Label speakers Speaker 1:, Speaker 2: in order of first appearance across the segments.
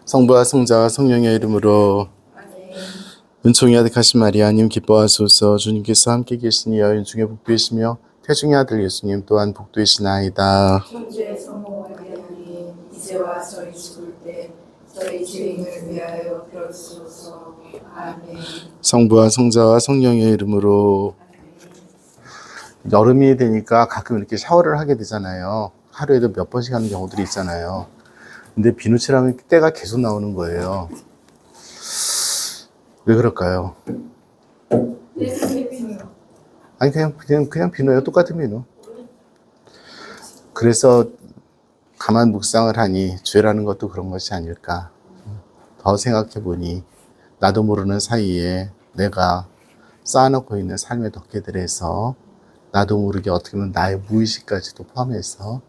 Speaker 1: 성부와 성자와 성령의 이름으로. 은총이 아득하신 마리아님 기뻐하소서. 주님께서 함께 계시니 여인 중에 복되시며 태중의 아들 예수님 또한 복되시나이다.
Speaker 2: 천주의 성모 마리아님 이제와 저희 죽을 때 저희 죄인을 위하여 빌어주소서. 아멘.
Speaker 1: 성부와 성자와 성령의 이름으로. 여름이 되니까 가끔 이렇게 샤워를 하게 되잖아요. 하루에도 몇 번씩 하는 경우들이 있잖아요. 근데 비누칠하면 때가 계속 나오는 거예요. 왜 그럴까요? 아니 그냥 비누예요. 똑같은 비누. 그래서 가만 묵상을 하니 죄라는 것도 그런 것이 아닐까. 더 생각해 보니 나도 모르는 사이에 내가 쌓아놓고 있는 삶의 덕계들에서 나도 모르게 어떻게 보면 나의 무의식까지도 포함해서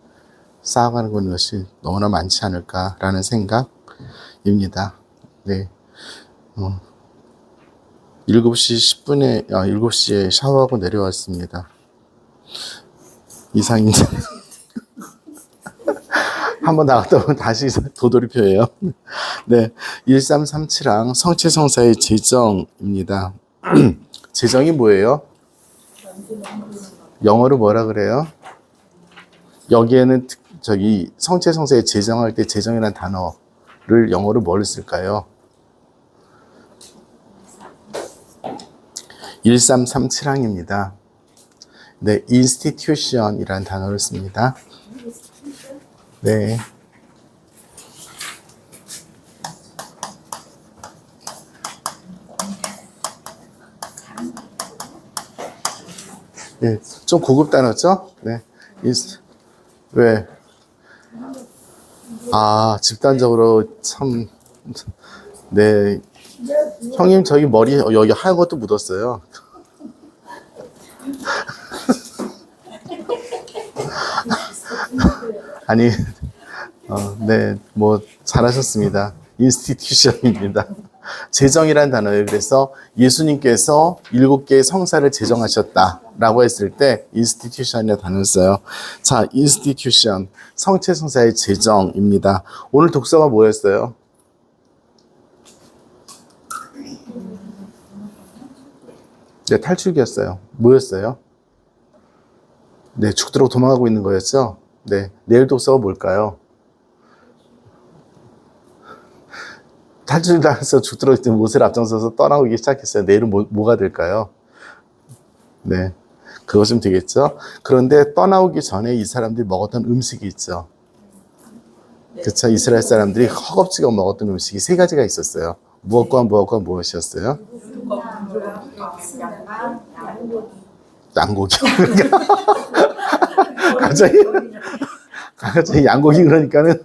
Speaker 1: 쌓아가는 것이 너무나 많지 않을까라는 생각입니다. 네. 7시 10분에, 7시에 샤워하고 내려왔습니다. 이상인데. 한번 나갔다 오면 다시 도돌이표예요. 네. 1337항 성체성사의 제정입니다. 제정이 뭐예요? 영어로 뭐라 그래요? 여기에는 성체성사에 제정할 때 제정이라는 단어를 영어로 뭘 쓸까요? 1337항입니다. 네, institution이라는 단어를 씁니다. 네. 네, 좀 고급 단어죠? 네. 왜? 집단적으로 참, 네. 형님, 저기 머리, 여기 하얀 것도 묻었어요. 아니, 네, 잘하셨습니다. 인스티튜션입니다. 제정이란 단어예요. 그래서 예수님께서 7개의 성사를 제정하셨다라고 했을 때 인스티튜션이라는 단어를 써요. 자, 인스티튜션, 성체성사의 제정입니다. 오늘 독서가 뭐였어요? 네, 탈출기였어요. 뭐였어요? 네, 죽도록 도망가고 있는 거였죠? 네, 내일 독서가 뭘까요? 탈출당해서 죽도록 못을 앞장서서 떠나오기 시작했어요. 내일은 뭐가 될까요? 네, 그것은 되겠죠? 그런데 떠나오기 전에 이 사람들이 먹었던 음식이 있죠. 그쵸? 이스라엘 사람들이 허겁지겁 먹었던 음식이 3가지가 있었어요. 무엇과 무엇이었어요? 양고기. 갑자기 양고기 그러니까는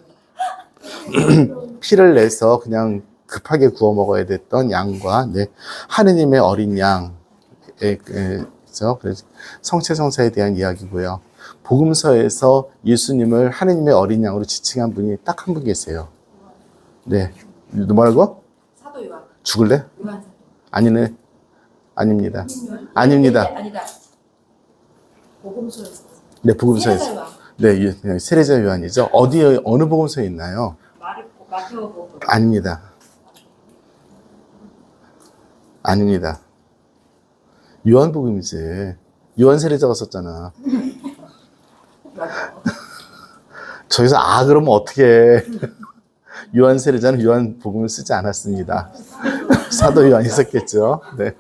Speaker 1: 피를 내서 그냥 급하게 구워 먹어야 됐던 양과, 네, 하느님의 어린 양, 그래서 성체성사에 대한 이야기고요. 복음서에서 예수님을 하느님의 어린 양으로 지칭한 분이 딱 한 분 계세요. 네, 뭐라고?
Speaker 2: 사도 요한.
Speaker 1: 죽을래?
Speaker 2: 요한.
Speaker 1: 아니네, 아닙니다. 아닙니다.
Speaker 2: 아니다. 복음서에서.
Speaker 1: 네, 복음서에서. 네, 세례자 요한이죠. 어느 복음서에 있나요?
Speaker 2: 마태오 복음.
Speaker 1: 아닙니다. 아닙니다. 요한복음이지. 요한 세례자가 썼잖아. 저기서 그러면 어떻게 해. 요한 세례자는 요한복음을 쓰지 않았습니다. 사도 요한이 썼겠죠. 네.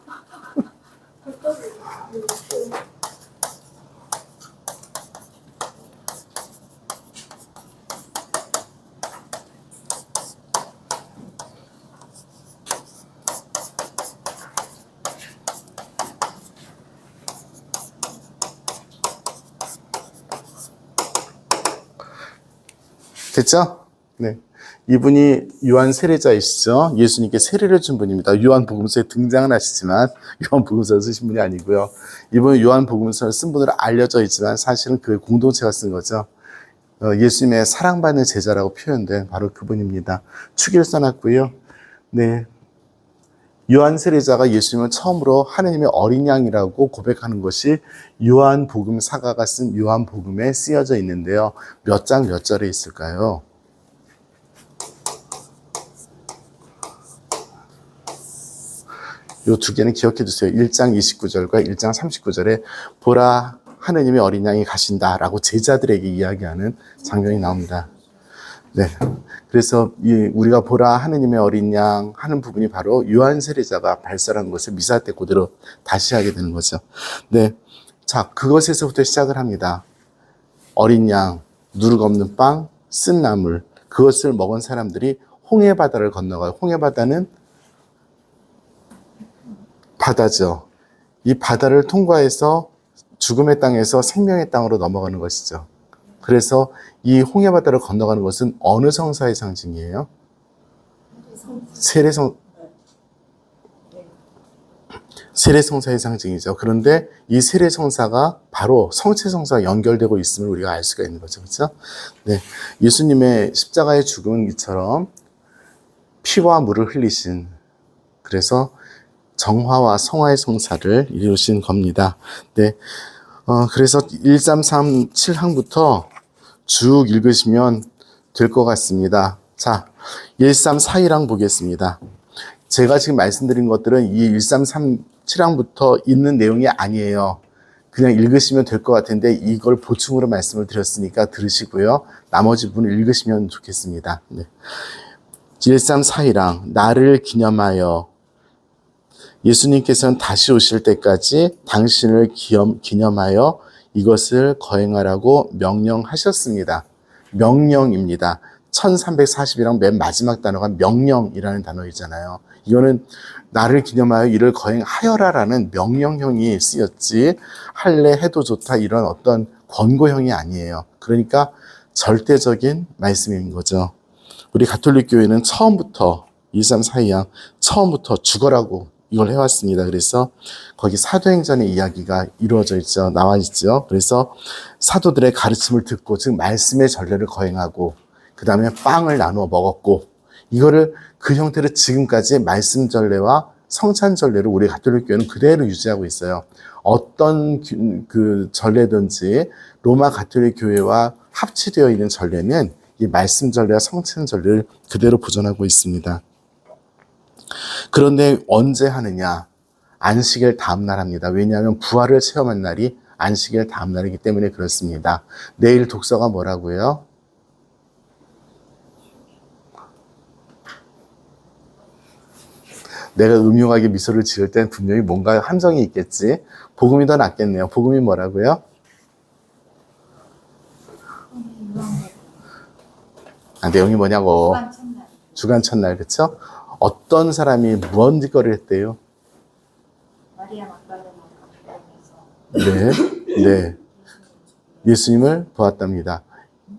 Speaker 1: 됐죠? 네. 이분이 요한 세례자이시죠. 예수님께 세례를 준 분입니다. 요한 복음서에 등장은 하시지만 요한 복음서를 쓰신 분이 아니고요. 이분은 요한 복음서를 쓴 분으로 알려져 있지만 사실은 그 공동체가 쓴 거죠. 예수님의 사랑받는 제자라고 표현된 바로 그분입니다. 축일 써놨고요. 네. 요한 세례자가 예수님을 처음으로 하느님의 어린 양이라고 고백하는 것이 요한복음 사가가 쓴 요한복음에 쓰여져 있는데요. 몇 장 몇 절에 있을까요? 요 두 개는 기억해 두세요. 1장 29절과 1장 39절에 보라 하느님의 어린 양이 가신다라고 제자들에게 이야기하는 장면이 나옵니다. 네. 그래서 우리가 보라 하느님의 어린 양 하는 부분이 바로 요한 세례자가 발설한 것을 미사 때 그대로 다시 하게 되는 거죠. 네. 자, 그것에서부터 시작을 합니다. 어린 양, 누룩 없는 빵, 쓴 나물, 그것을 먹은 사람들이 홍해 바다를 건너가요. 홍해 바다는 바다죠. 이 바다를 통과해서 죽음의 땅에서 생명의 땅으로 넘어가는 것이죠. 그래서 이 홍해 바다를 건너가는 것은 어느 성사의 상징이에요? 세례성사의 상징이죠. 그런데 이 세례성사가 바로 성체성사와 연결되고 있음을 우리가 알 수가 있는 거죠. 그렇죠? 네. 예수님의 십자가의 죽음은 이처럼 피와 물을 흘리신, 그래서 정화와 성화의 성사를 이루신 겁니다. 네. 그래서 1337항부터 쭉 읽으시면 될 것 같습니다. 자, 1341항 보겠습니다. 제가 지금 말씀드린 것들은 이 1337항부터 있는 내용이 아니에요. 그냥 읽으시면 될 것 같은데 이걸 보충으로 말씀을 드렸으니까 들으시고요. 나머지 부분 읽으시면 좋겠습니다. 네. 1341항, 나를 기념하여 예수님께서는 다시 오실 때까지 당신을 기념하여 이것을 거행하라고 명령하셨습니다. 명령입니다. 1340이랑 맨 마지막 단어가 명령이라는 단어이잖아요. 이거는 나를 기념하여 이를 거행하여라라는 명령형이 쓰였지 할래 해도 좋다 이런 어떤 권고형이 아니에요. 그러니까 절대적인 말씀인 거죠. 우리 가톨릭 교회는 처음부터 1342항 처음부터 죽어라고 이걸 해왔습니다. 그래서 거기 사도행전의 이야기가 이루어져 있죠. 나와 있죠. 그래서 사도들의 가르침을 듣고 즉 말씀의 전례를 거행하고 그 다음에 빵을 나누어 먹었고 이거를 그 형태로 지금까지 말씀 전례와 성찬 전례를 우리 가톨릭 교회는 그대로 유지하고 있어요. 어떤 그 전례든지 로마 가톨릭 교회와 합치되어 있는 전례는 이 말씀 전례와 성찬 전례를 그대로 보존하고 있습니다. 그런데 언제 하느냐? 안식일 다음 날 합니다. 왜냐하면 부활을 체험한 날이 안식일 다음 날이기 때문에 그렇습니다. 내일 독서가 뭐라고요? 내가 음흉하게 미소를 지을 땐 분명히 뭔가 함정이 있겠지. 복음이 더 낫겠네요. 복음이 뭐라고요? 내용이 뭐냐고. 주간 첫날, 그쵸? 어떤 사람이 무언 짓거리를 했대요?
Speaker 3: 마리아 막달레나
Speaker 1: 네. 예수님을 보았답니다.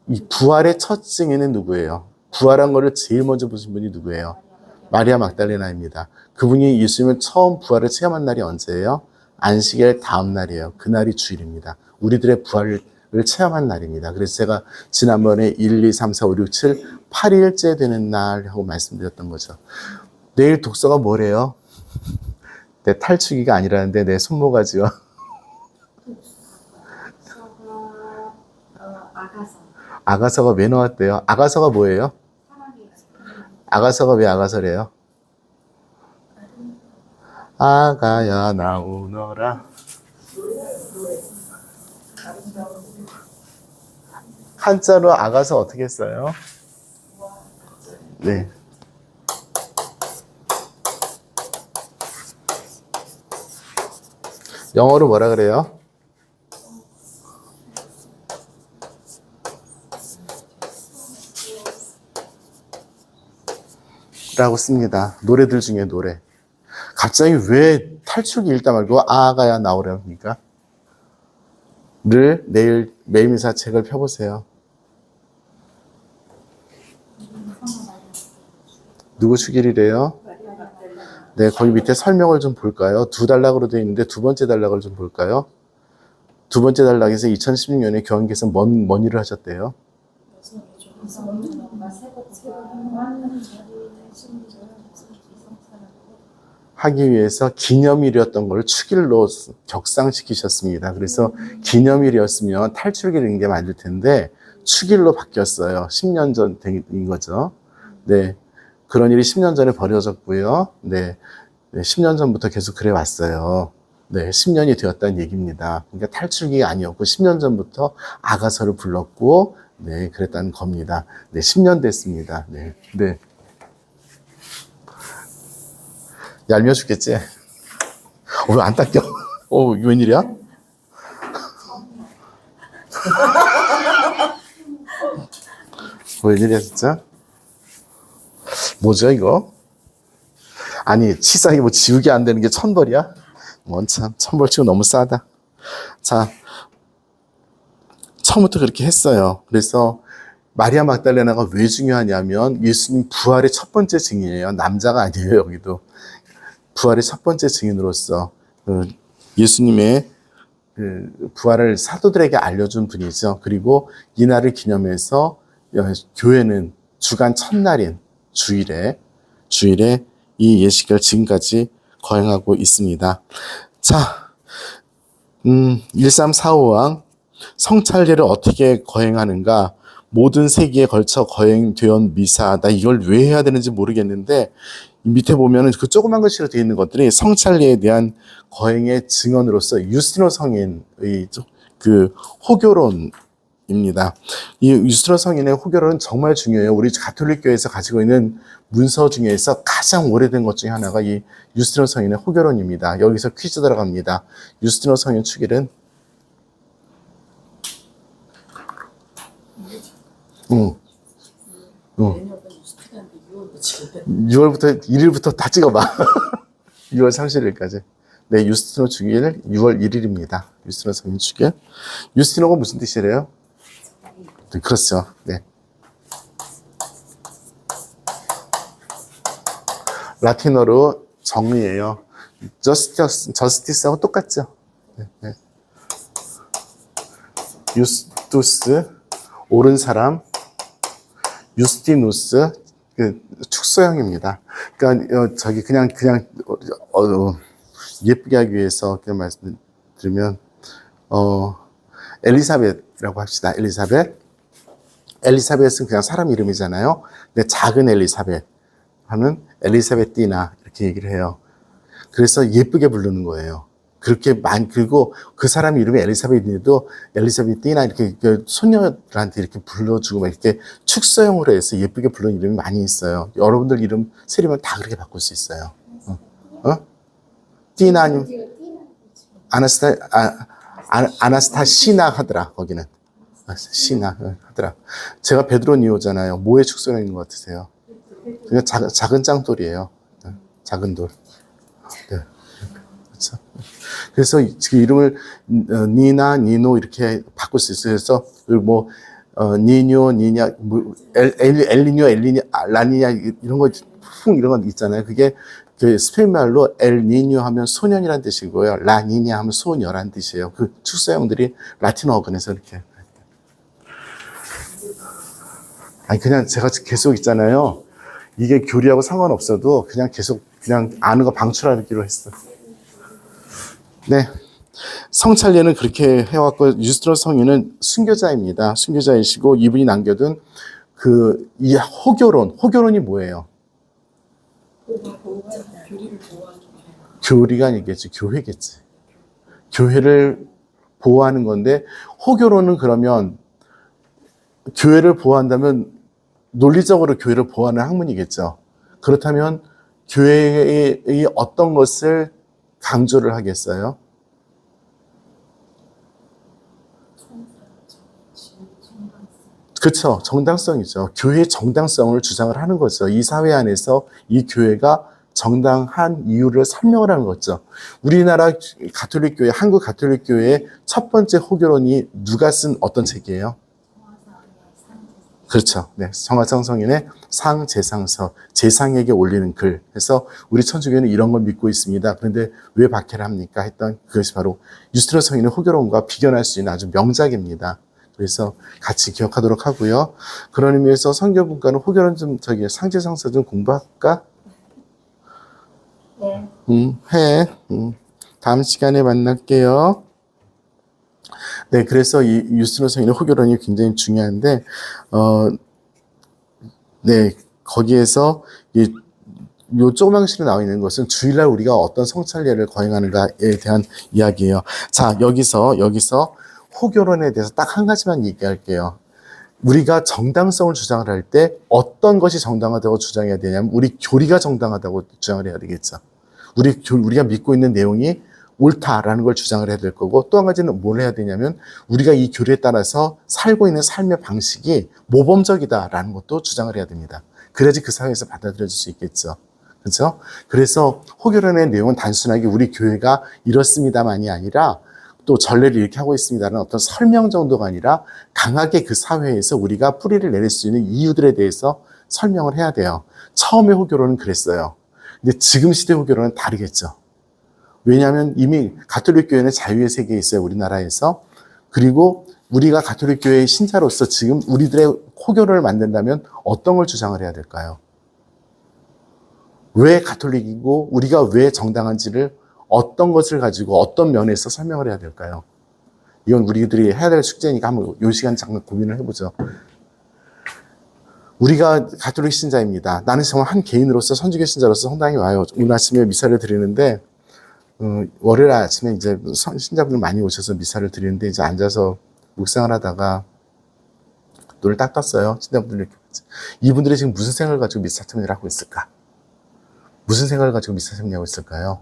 Speaker 1: 이 부활의 첫 증인은 누구예요? 부활한 거를 제일 먼저 보신 분이 누구예요? 마리아 막달레나입니다. 그분이 예수님을 처음 부활을 체험한 날이 언제예요? 안식일 다음 날이에요. 그날이 주일입니다. 우리들의 부활을 체험한 날입니다. 그래서 제가 지난번에 1, 2, 3, 4, 5, 6, 7, 8일째 되는 날 하고 말씀드렸던 거죠. 내일 독서가 뭐래요? 내 탈출기가 아니라는데 내 손모가지요. 아가서가 왜 나왔대요? 아가서가 뭐예요? 아가서가 왜 아가서래요? 아가야 나오너라. 한자로 아가서 어떻게 써요? 네. 영어로 뭐라 그래요? 라고 씁니다. 노래들 중에 노래. 갑자기 왜 탈출기 읽다 말고 아가야 나오라고 합니까? 늘 내일 매일미사 책을 펴보세요. 누구 축일이래요? 네, 거기 밑에 설명을 좀 볼까요? 두 단락으로 되어 있는데 두 번째 단락을 좀 볼까요? 두 번째 단락에서 2016년에 교황께서 뭔 일을 하셨대요? 하기 위해서 기념일이었던 걸 축일로 격상시키셨습니다. 그래서 기념일이었으면 탈출기를 읽게 만들 텐데 축일로 바뀌었어요. 10년 전인 거죠. 네. 그런 일이 10년 전에 벌어졌고요. 네. 네, 10년 전부터 계속 그래 왔어요. 네, 10년이 되었다는 얘기입니다. 그러니까 탈출기가 아니었고 10년 전부터 아가서를 불렀고 네, 그랬다는 겁니다. 네, 10년 됐습니다. 네, 네. 얄미워 죽겠지? 왜 안 닦여? 이거 웬일이야? 웬일이야, 진짜? 뭐죠, 이거? 아니, 치사하게 뭐 지우개 안 되는 게 천벌이야? 참, 천벌치고 너무 싸다. 자, 처음부터 그렇게 했어요. 그래서 마리아 막달레나가 왜 중요하냐면 예수님 부활의 첫 번째 증인이에요. 남자가 아니에요, 여기도. 부활의 첫 번째 증인으로서 예수님의 부활을 사도들에게 알려준 분이죠. 그리고 이날을 기념해서 교회는 주간 첫날인 주일에 이 예식을 지금까지 거행하고 있습니다. 자, 1345왕 성찬례를 어떻게 거행하는가? 모든 세기에 걸쳐 거행되온 미사. 나 이걸 왜 해야 되는지 모르겠는데 밑에 보면은 그 조그만 글씨로 되어 있는 것들이 성찬례에 대한 거행의 증언으로서 유스티노 성인의 그 호교론입니다. 이 유스티노 성인의 호교론은 정말 중요해요. 우리 가톨릭 교회에서 가지고 있는 문서 중에서 가장 오래된 것 중에 하나가 이 유스티노 성인의 호교론입니다. 여기서 퀴즈 들어갑니다. 유스티노 성인 축일은 6월부터 1일부터 다 찍어봐. 6월 31일까지. 네, 유스티노 축일 6월 1일입니다. 유스티노 성인 축일. 유스티노가 무슨 뜻이래요? 네, 그렇죠. 네. 라틴어로 정의예요. 저스티스하고 똑같죠. 네, 네. 유스투스 옳은 사람, 유스티누스 축소형입니다. 그러니까 그냥 예쁘게 하기 위해서 그냥 말씀드리면 엘리사벳이라고 합시다. 엘리사벳은 그냥 사람 이름이잖아요. 근데 작은 엘리사벳 하면 엘리사벳띠나 이렇게 얘기를 해요. 그래서 예쁘게 부르는 거예요. 그리고 그 사람 이름이 엘리사벳인데도 엘리사벳띠나 이렇게 소녀들한테 이렇게 불러주고 막 이렇게 축소형으로 해서 예쁘게 부르는 이름이 많이 있어요. 여러분들 이름 세리면 다 그렇게 바꿀 수 있어요. 띠나 아니면 아나스타시나 하더라. 거기는 시나 하더라. 제가 베드로니오잖아요. 뭐의 축소형인 것 같으세요? 그냥 작은 짱돌이에요. 작은 돌. 네. 그렇죠. 그래서 지금 이름을 니나, 니노 이렇게 바꿀 수 있어요. 그래서 뭐 니뇨, 니냐, 뭐 엘니뇨, 엘리냐, 라니냐 이런 거 이런 거 있잖아요. 그게 그 스페인 말로 엘니뇨 하면 소년이란 뜻이고요. 라니냐 하면 소녀란 뜻이에요. 그 축소형들이 라틴어 어근에서 이렇게. 아니 그냥 제가 계속 있잖아요. 이게 교리하고 상관없어도 그냥 아는 거 방출하기로 했어. 네. 성찬례는 그렇게 해왔고, 유스티노 성인은 순교자입니다. 순교자이시고, 이분이 남겨둔 이 호교론이 뭐예요? 교리가 아니겠지, 교회겠지. 교회를 보호하는 건데, 호교론은 그러면, 교회를 보호한다면, 논리적으로 교회를 보호하는 학문이겠죠. 그렇다면, 교회의 어떤 것을 강조를 하겠어요? 그렇죠. 정당성이죠. 교회의 정당성을 주장을 하는 거죠. 이 사회 안에서 이 교회가 정당한 이유를 설명을 하는 거죠. 우리나라 가톨릭 교회, 한국 가톨릭 교회의 첫 번째 호교론이 누가 쓴 어떤 책이에요? 그렇죠. 네. 성화상 성인의 상제상서, 제상에게 올리는 글. 해서 우리 천주교는 이런 걸 믿고 있습니다. 그런데 왜 박해를 합니까? 했던 그것이 바로 유스티노 성인의 호교론과 비견할 수 있는 아주 명작입니다. 그래서 같이 기억하도록 하고요. 그런 의미에서 성경분과는 호교론 상제상서 좀 공부할까?
Speaker 3: 네.
Speaker 1: 해. 다음 시간에 만날게요. 네, 그래서 이 유스티노 성인의 호교론이 굉장히 중요한데, 네, 거기에서 이 요 조그만 글씨로 나와 있는 것은 주일날 우리가 어떤 성찬례를 거행하는가에 대한 이야기예요. 자, 여기서 호결혼에 대해서 딱 한 가지만 얘기할게요. 우리가 정당성을 주장을 할 때 어떤 것이 정당하다고 주장해야 되냐면 우리 교리가 정당하다고 주장을 해야 되겠죠. 우리가 믿고 있는 내용이 옳다라는 걸 주장을 해야 될 거고, 또 한 가지는 뭘 해야 되냐면 우리가 이 교리에 따라서 살고 있는 삶의 방식이 모범적이다라는 것도 주장을 해야 됩니다. 그래야지 그 사회에서 받아들여질 수 있겠죠. 그렇죠? 그래서 호결혼의 내용은 단순하게 우리 교회가 이렇습니다만이 아니라 또 전례를 이렇게 하고 있습니다라는 어떤 설명 정도가 아니라 강하게 그 사회에서 우리가 뿌리를 내릴 수 있는 이유들에 대해서 설명을 해야 돼요. 처음에 호결혼은 그랬어요. 근데 지금 시대 호결혼은 다르겠죠. 왜냐하면 이미 가톨릭 교회는 자유의 세계에 있어요, 우리나라에서. 그리고 우리가 가톨릭 교회의 신자로서 지금 우리들의 호결혼을 만든다면 어떤 걸 주장을 해야 될까요? 왜 가톨릭이고 우리가 왜 정당한지를 어떤 것을 가지고 어떤 면에서 설명을 해야 될까요? 이건 우리들이 해야 될 숙제니까 한번 이 시간 잠깐 고민을 해보죠. 우리가 가톨릭 신자입니다. 나는 정말 한 개인으로서 선지교 신자로서 성당에 와요. 오늘 아침에 미사를 드리는데 월요일 아침에 이제 신자분들 많이 오셔서 미사를 드리는데 이제 앉아서 묵상을 하다가 눈을 딱 떴어요. 신자분들이 이렇게. 이분들이 지금 무슨 생각을 가지고 미사 참여를 하고 있을까? 무슨 생각을 가지고 미사 참여하고 있을까요?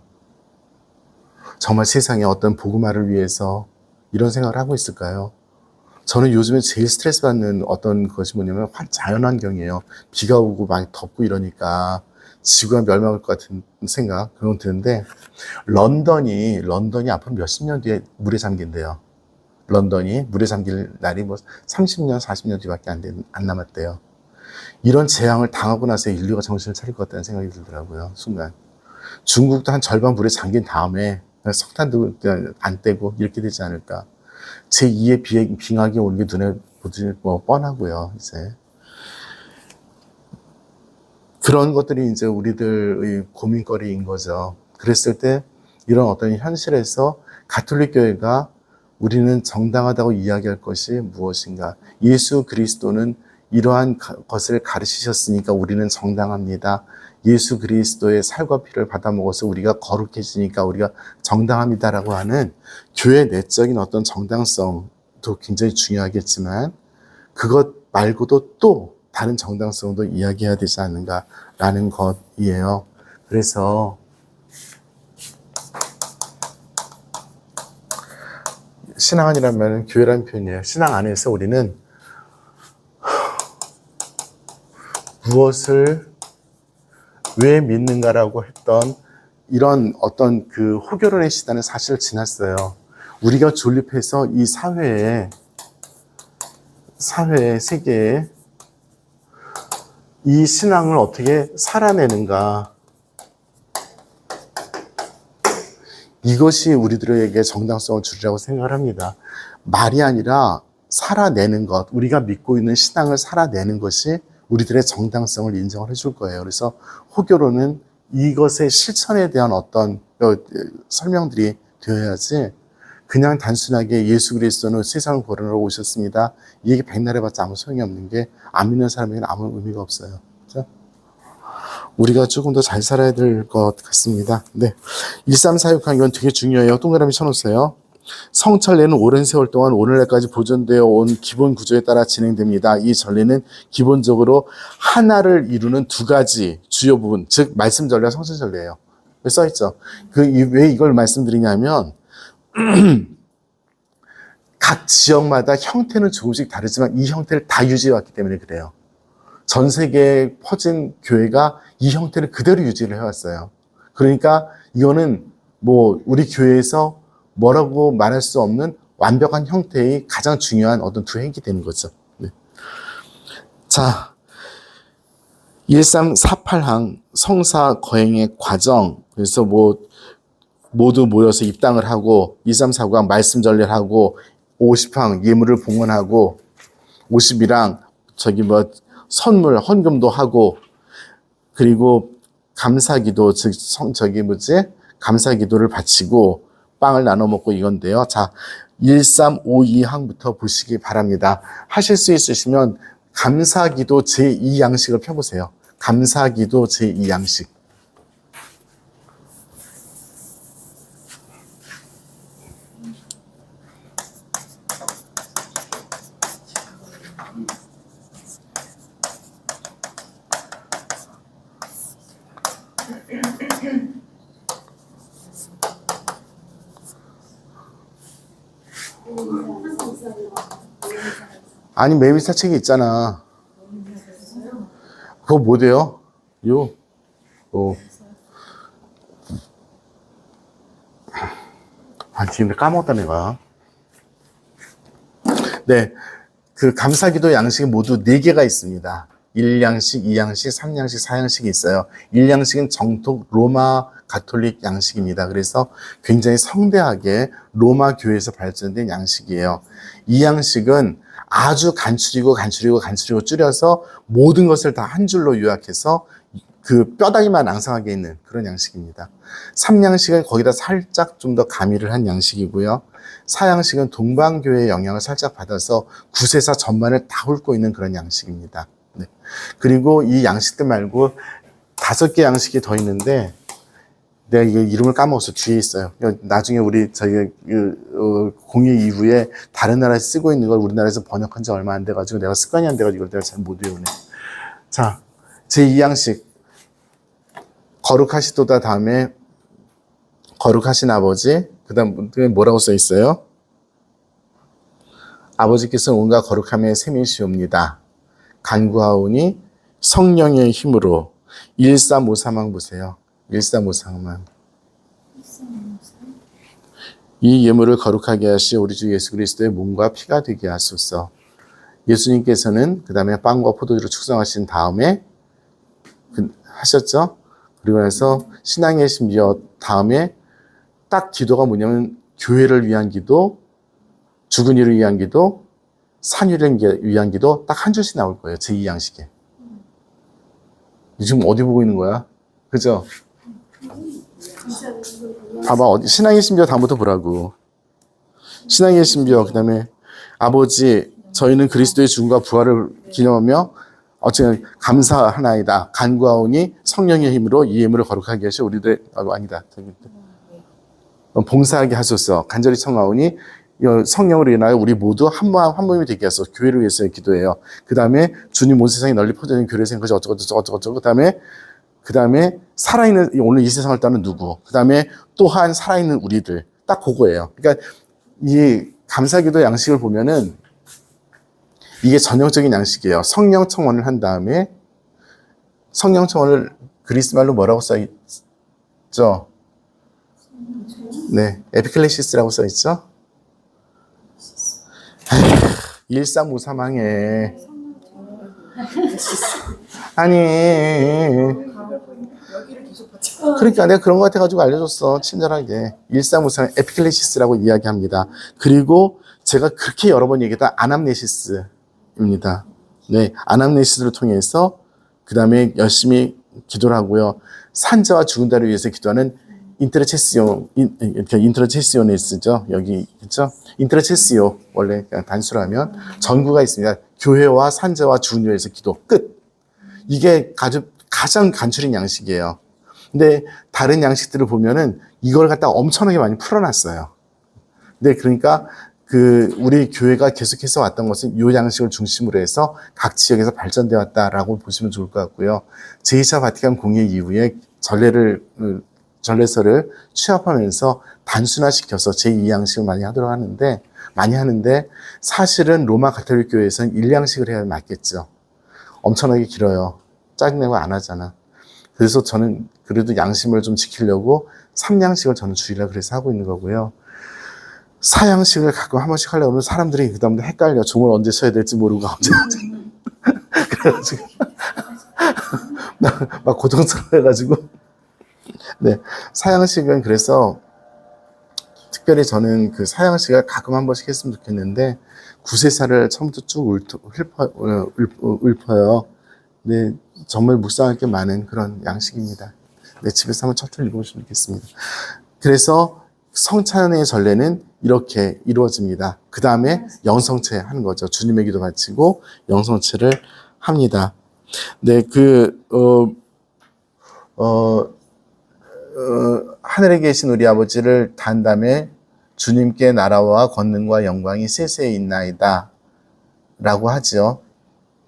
Speaker 1: 정말 세상에 어떤 복음화를 위해서 이런 생각을 하고 있을까요? 저는 요즘에 제일 스트레스 받는 어떤 것이 뭐냐면 자연환경이에요. 비가 오고 많이 덥고 이러니까 지구가 멸망할 것 같은 생각, 그런 거 드는데, 런던이 앞으로 몇십 년 뒤에 물에 잠긴대요. 런던이 물에 잠길 날이 뭐 30년, 40년 뒤밖에 안 남았대요. 이런 재앙을 당하고 나서 인류가 정신을 차릴 것 같다는 생각이 들더라고요, 순간. 중국도 한 절반 물에 잠긴 다음에 석탄도 안 떼고 이렇게 되지 않을까. 제2의 빙하기 오는 게 눈에 보지 뭐 뻔하고요, 이제. 그런 것들이 이제 우리들의 고민거리인 거죠. 그랬을 때 이런 어떤 현실에서 가톨릭 교회가 우리는 정당하다고 이야기할 것이 무엇인가? 예수 그리스도는 이러한 것을 가르치셨으니까 우리는 정당합니다. 예수 그리스도의 살과 피를 받아 먹어서 우리가 거룩해지니까 우리가 정당합니다라고 하는 교회 내적인 어떤 정당성도 굉장히 중요하겠지만 그것 말고도 또 다른 정당성도 이야기해야 되지 않는가라는 것이에요. 그래서 신앙 아니란 말은 교회라는 표현이에요. 신앙 안에서 우리는 무엇을 왜 믿는가라고 했던 이런 어떤 그 호결혼의 시대는 사실 지났어요. 우리가 존립해서 이 사회에, 세계에 이 신앙을 어떻게 살아내는가. 이것이 우리들에게 정당성을 주리라고 생각을 합니다. 말이 아니라 살아내는 것, 우리가 믿고 있는 신앙을 살아내는 것이 우리들의 정당성을 인정을 해줄 거예요. 그래서 호결혼은 이것의 실천에 대한 어떤 설명들이 되어야지 그냥 단순하게 예수 그리스도는 세상을 구원하러 오셨습니다. 이 얘기 백날 해봤자 아무 소용이 없는 게 안 믿는 사람에게는 아무 의미가 없어요. 그렇죠? 우리가 조금 더 잘 살아야 될 것 같습니다. 네, 1346한 이건 되게 중요해요. 동그라미 쳐놓으세요. 성찬례는 오랜 세월 동안 오늘날까지 보존되어 온 기본 구조에 따라 진행됩니다. 이 전례는 기본적으로 하나를 이루는 두 가지 주요 부분, 즉 말씀 전례와 성찬 전례예요. 써있죠. 왜 이걸 말씀드리냐면 각 지역마다 형태는 조금씩 다르지만 이 형태를 다 유지해왔기 때문에 그래요. 전 세계에 퍼진 교회가 이 형태를 그대로 유지를 해왔어요. 그러니까 이거는 뭐 우리 교회에서 뭐라고 말할 수 없는 완벽한 형태의 가장 중요한 어떤 두 행이 되는 거죠. 네. 자, 1348항 성사 거행의 과정. 그래서 뭐 모두 모여서 입당을 하고 1349항 말씀 전례를 하고 50항 예물을 봉헌하고 51항 선물 헌금도 하고 그리고 감사기도 즉 감사기도를 바치고 빵을 나눠 먹고 이건데요. 자, 1352항부터 보시기 바랍니다. 하실 수 있으시면 감사기도 제2양식을 펴보세요. 감사기도 제2양식. 아니, 매일사 책이 있잖아. 그거 뭐 돼요? 지금 까먹었다, 내가. 네. 그 감사기도 양식이 모두 4개가 있습니다. 1양식, 2양식, 3양식, 4양식이 있어요. 1양식은 정통 로마 가톨릭 양식입니다. 그래서 굉장히 성대하게 로마 교회에서 발전된 양식이에요. 2양식은 아주 간추리고 줄여서 모든 것을 다 한 줄로 요약해서 그 뼈다귀만 앙상하게 있는 그런 양식입니다. 3양식은 거기다 살짝 좀 더 가미를 한 양식이고요. 4양식은 동방교회의 영향을 살짝 받아서 구세사 전반을 다 훑고 있는 그런 양식입니다. 네. 그리고 이 양식들 말고 5개 양식이 더 있는데 내가 이게 이름을 까먹었어. 뒤에 있어요. 나중에 우리 공의 이후에 다른 나라에서 쓰고 있는 걸 우리나라에서 번역한 지 얼마 안 돼가지고 내가 습관이 안 돼가지고 이걸 내가 잘 못 외우네. 자, 제2양식 거룩하시도다 다음에 거룩하신 아버지, 그 다음에 뭐라고 써 있어요? 아버지께서는 온갖 거룩함의 셈이시옵니다. 간구하오니 성령의 힘으로 1353항 보세요. 1353항. 이 예물을 거룩하게 하시어 우리 주 예수 그리스도의 몸과 피가 되게 하소서. 예수님께서는 그 다음에 빵과 포도주를 축성하신 다음에 하셨죠? 그리고 나서 신앙의 심지어 다음에 딱 기도가 뭐냐면 교회를 위한 기도, 죽은 이를 위한 기도, 산유를 위한 기도 딱 한 줄씩 나올 거예요. 제2양식에. 지금 어디 보고 있는 거야? 그죠? 봐봐. 신앙의 심지어 다음부터 보라고. 신앙의 심지어 그 다음에 아버지 저희는 그리스도의 죽음과 부활을 기념하며 어쨌든 감사하나이다. 간구하오니 성령의 힘으로 이 예물을 거룩하게 하시어 우리들 아니다. 봉사하게 하소서. 간절히 청하오니 성령으로 인하여 우리 모두 한 몸이 되게 하소서. 교회를 위해서의 기도예요. 그 다음에 주님 온 세상에 널리 퍼져있는 교회를 생각하시 어쩌고 그 다음에 살아있는 오늘 이 세상을 떠는 누구, 그 다음에 또한 살아있는 우리들, 딱 그거예요. 그러니까 이 감사기도 양식을 보면은 이게 전형적인 양식이에요. 성령 청원을 한 다음에 성령 청원을 그리스 말로 뭐라고 써 있죠? 네, 에피클레시스라고 써 있죠? 1353항에 아니 그러니까 내가 그런 것 같아가지고 알려줬어. 친절하게. 1353 에피클레시스라고 이야기합니다. 그리고 제가 그렇게 여러 번 얘기했던 아남네시스입니다. 네, 아남네시스를 통해서 그 다음에 열심히 기도를 하고요. 산자와 죽은 자를 위해서 기도하는 인트로체시오네스죠. 여기 그렇죠? 인트로체시오 원래 그냥 단수로 하면 전구가 있습니다. 교회와 산자와 죽은 자를 위해서 기도 끝. 이게 가장 간추린 양식이에요. 근데 다른 양식들을 보면은 이걸 갖다가 엄청나게 많이 풀어놨어요. 네, 그러니까 우리 교회가 계속해서 왔던 것은 이 양식을 중심으로 해서 각 지역에서 발전되어 왔다라고 보시면 좋을 것 같고요. 제2차 바티칸 공회 이후에 전례서를 취합하면서 단순화시켜서 제2양식을 많이 하는데 사실은 로마 가톨릭 교회에서는 1양식을 해야 맞겠죠. 엄청나게 길어요. 짜증내고 안 하잖아. 그래서 저는 그래도 양심을 좀 지키려고 3양식을 저는 줄이려고 그래서 하고 있는 거고요. 4양식을 가끔 한 번씩 하려고 하면 사람들이 그 다음에 헷갈려. 종을 언제 쳐야 될지 모르고 언제 그래가지고 막 고통스러워해가지고 네, 4양식은 그래서 특별히 저는 그 4양식을 가끔 한 번씩 했으면 좋겠는데 구세사를 처음부터 쭉 읊어요. 네, 정말 묵상할 게 많은 그런 양식입니다. 네, 집에서 한번 천천히 읽어보시면 좋겠습니다. 그래서 성찬의 전례는 이렇게 이루어집니다. 그 다음에 영성체 하는 거죠. 주님의 기도 바치고 영성체를 합니다. 네, 하늘에 계신 우리 아버지를 단 다음에 주님께 나라와 권능과 영광이 세세에 있나이다 라고 하죠.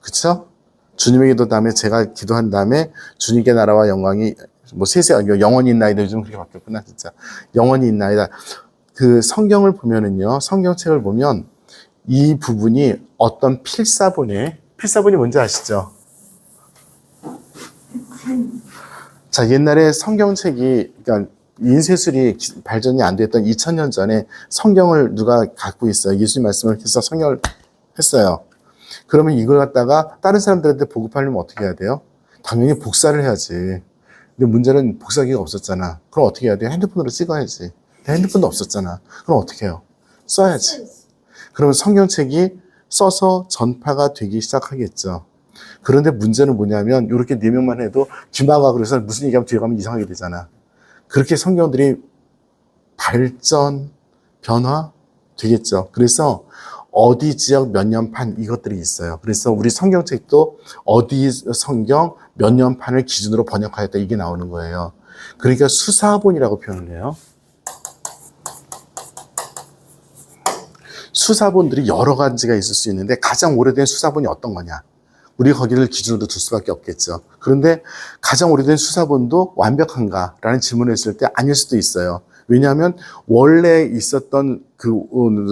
Speaker 1: 그쵸? 주님의 기도 다음에 제가 기도한 다음에 주님께 나라와 영광이 뭐 세세 영원히 있나이다. 요즘 그렇게 바뀌었구나 진짜. 영원히 있나이다. 그 성경을 보면은요, 성경책을 보면 이 부분이 어떤 필사본이 뭔지 아시죠? 자, 옛날에 성경책이, 그러니까 인쇄술이 발전이 안 됐던 2000년 전에 성경을 누가 갖고 있어요. 예수님 말씀을 해서 성경을 했어요. 그러면 이걸 갖다가 다른 사람들한테 보급하려면 어떻게 해야 돼요? 당연히 복사를 해야지. 근데 문제는 복사기가 없었잖아. 그럼 어떻게 해야 돼요? 핸드폰으로 찍어야지. 근데 핸드폰도 없었잖아. 그럼 어떻게 해요? 써야지. 그러면 성경책이 써서 전파가 되기 시작하겠죠. 그런데 문제는 뭐냐면 이렇게 4명만 해도 귀마가 그래서 무슨 얘기하면 뒤에 가면 이상하게 되잖아. 그렇게 성경들이 발전, 변화 되겠죠. 그래서 어디 지역 몇 년판 이것들이 있어요. 그래서 우리 성경책도 어디 성경 몇 년판을 기준으로 번역하였다 이게 나오는 거예요. 그러니까 수사본이라고 표현을 해요. 수사본들이 여러 가지가 있을 수 있는데 가장 오래된 수사본이 어떤 거냐? 우리가 거기를 기준으로 둘 수밖에 없겠죠. 그런데 가장 오래된 수사본도 완벽한가라는 질문을 했을 때 아닐 수도 있어요. 왜냐하면 원래 있었던 그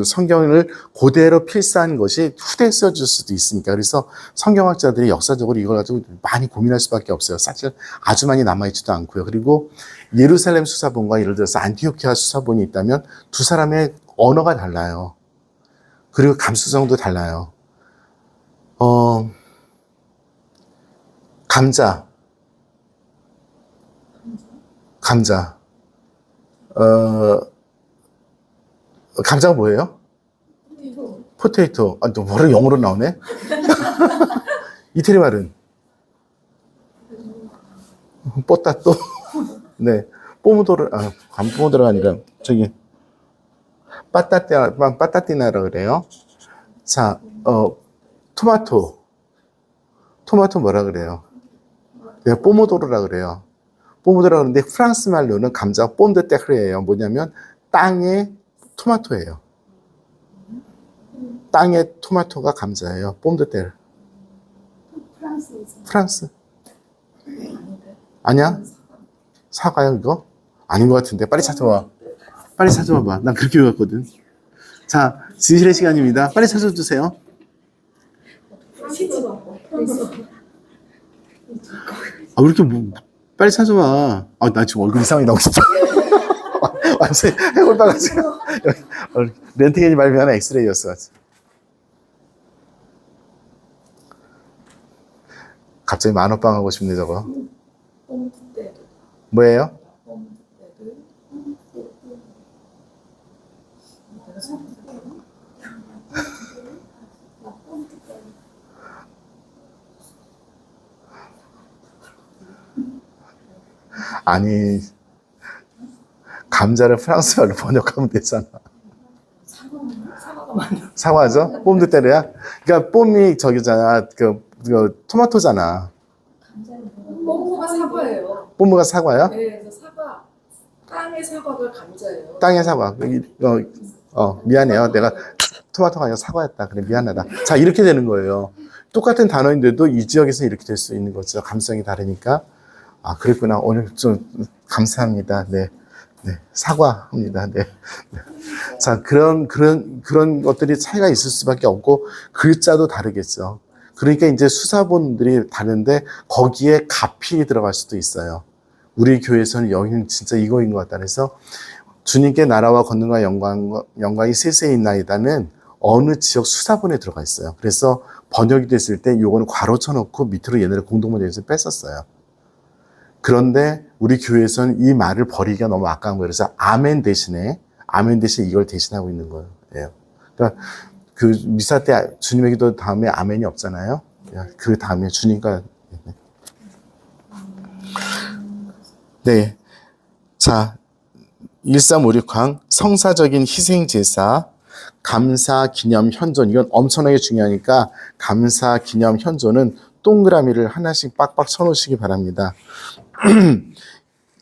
Speaker 1: 성경을 그대로 필사한 것이 후대에 써질 수도 있으니까. 그래서 성경학자들이 역사적으로 이걸 가지고 많이 고민할 수밖에 없어요. 사실 아주 많이 남아있지도 않고요. 그리고 예루살렘 수사본과 예를 들어서 안티오키아 수사본이 있다면 두 사람의 언어가 달라요. 그리고 감수성도 달라요. 감자. 감자가 뭐예요? 포테이토. 아, 또 뭐를 영어로 나오네? 이태리 말은? 뽀따또? 네. 포모도로가 아니라, 저기, 빠따띠나라고 그래요. 자, 토마토 뭐라 그래요? 네, 포모도로라 그래요. 포모도로라 그러는데 프랑스 말로는 감자가 뽐드테크예요. 뭐냐면 땅의 토마토예요. 땅의 토마토가 감자예요. 뽐드테크. 프랑스. 아니야? 사과요 이거? 아닌 것 같은데 빨리 찾아와. 빨리 찾아와봐. 난 그렇게 외웠거든. 자, 진실의 시간입니다. 빨리 찾아주세요. 아, 왜 이렇게 빨리 찾아와. 아, 나 지금 얼굴 이상하게 나오고 싶어. 완전히 해골 빠가지고. 렌트겐이 발명한 엑스레이였어. 갑자기 만호빵 하고 싶네, 저거. 뭐예요? 아니, 감자를 프랑스 말로 번역하면 되잖아. 사과죠? 뽐드테르야? 그러니까 뽐이 저기잖아. 그 토마토잖아.
Speaker 2: 뽀뽀가 사과예요.
Speaker 1: 뽐무가 사과야?
Speaker 2: 네, 그래서 사과. 땅의 사과가 감자예요.
Speaker 1: 땅의 사과. 미안해요. 내가 토마토가 아니라 사과였다. 그래, 미안하다. 자, 이렇게 되는 거예요. 똑같은 단어인데도 이 지역에서 이렇게 될 수 있는 거죠. 감성이 다르니까. 아, 그랬구나. 오늘 좀 감사합니다. 네. 네. 사과합니다. 네. 네. 자, 그런 것들이 차이가 있을 수밖에 없고, 글자도 다르겠죠. 그러니까 이제 수사본들이 다른데, 거기에 가필이 들어갈 수도 있어요. 우리 교회에서는 여기는 진짜 이거인 것 같다. 그래서, 주님께 나라와 권능과 영광이 세세히 있나이다는 어느 지역 수사본에 들어가 있어요. 그래서 번역이 됐을 때 요거는 괄호 쳐놓고 밑으로 얘네를 공동번역에서 뺐었어요. 그런데 우리 교회에서는 이 말을 버리기가 너무 아까운 거예요. 그래서 아멘 대신에 이걸 대신하고 있는 거예요. 그러니까 그 미사 때 주님의 기도 다음에 아멘이 없잖아요. 그 다음에 주님과. 네. 자, 1356항 성사적인 희생제사, 감사, 기념, 현존. 이건 엄청나게 중요하니까 감사, 기념, 현존은 동그라미를 하나씩 빡빡 쳐놓으시기 바랍니다.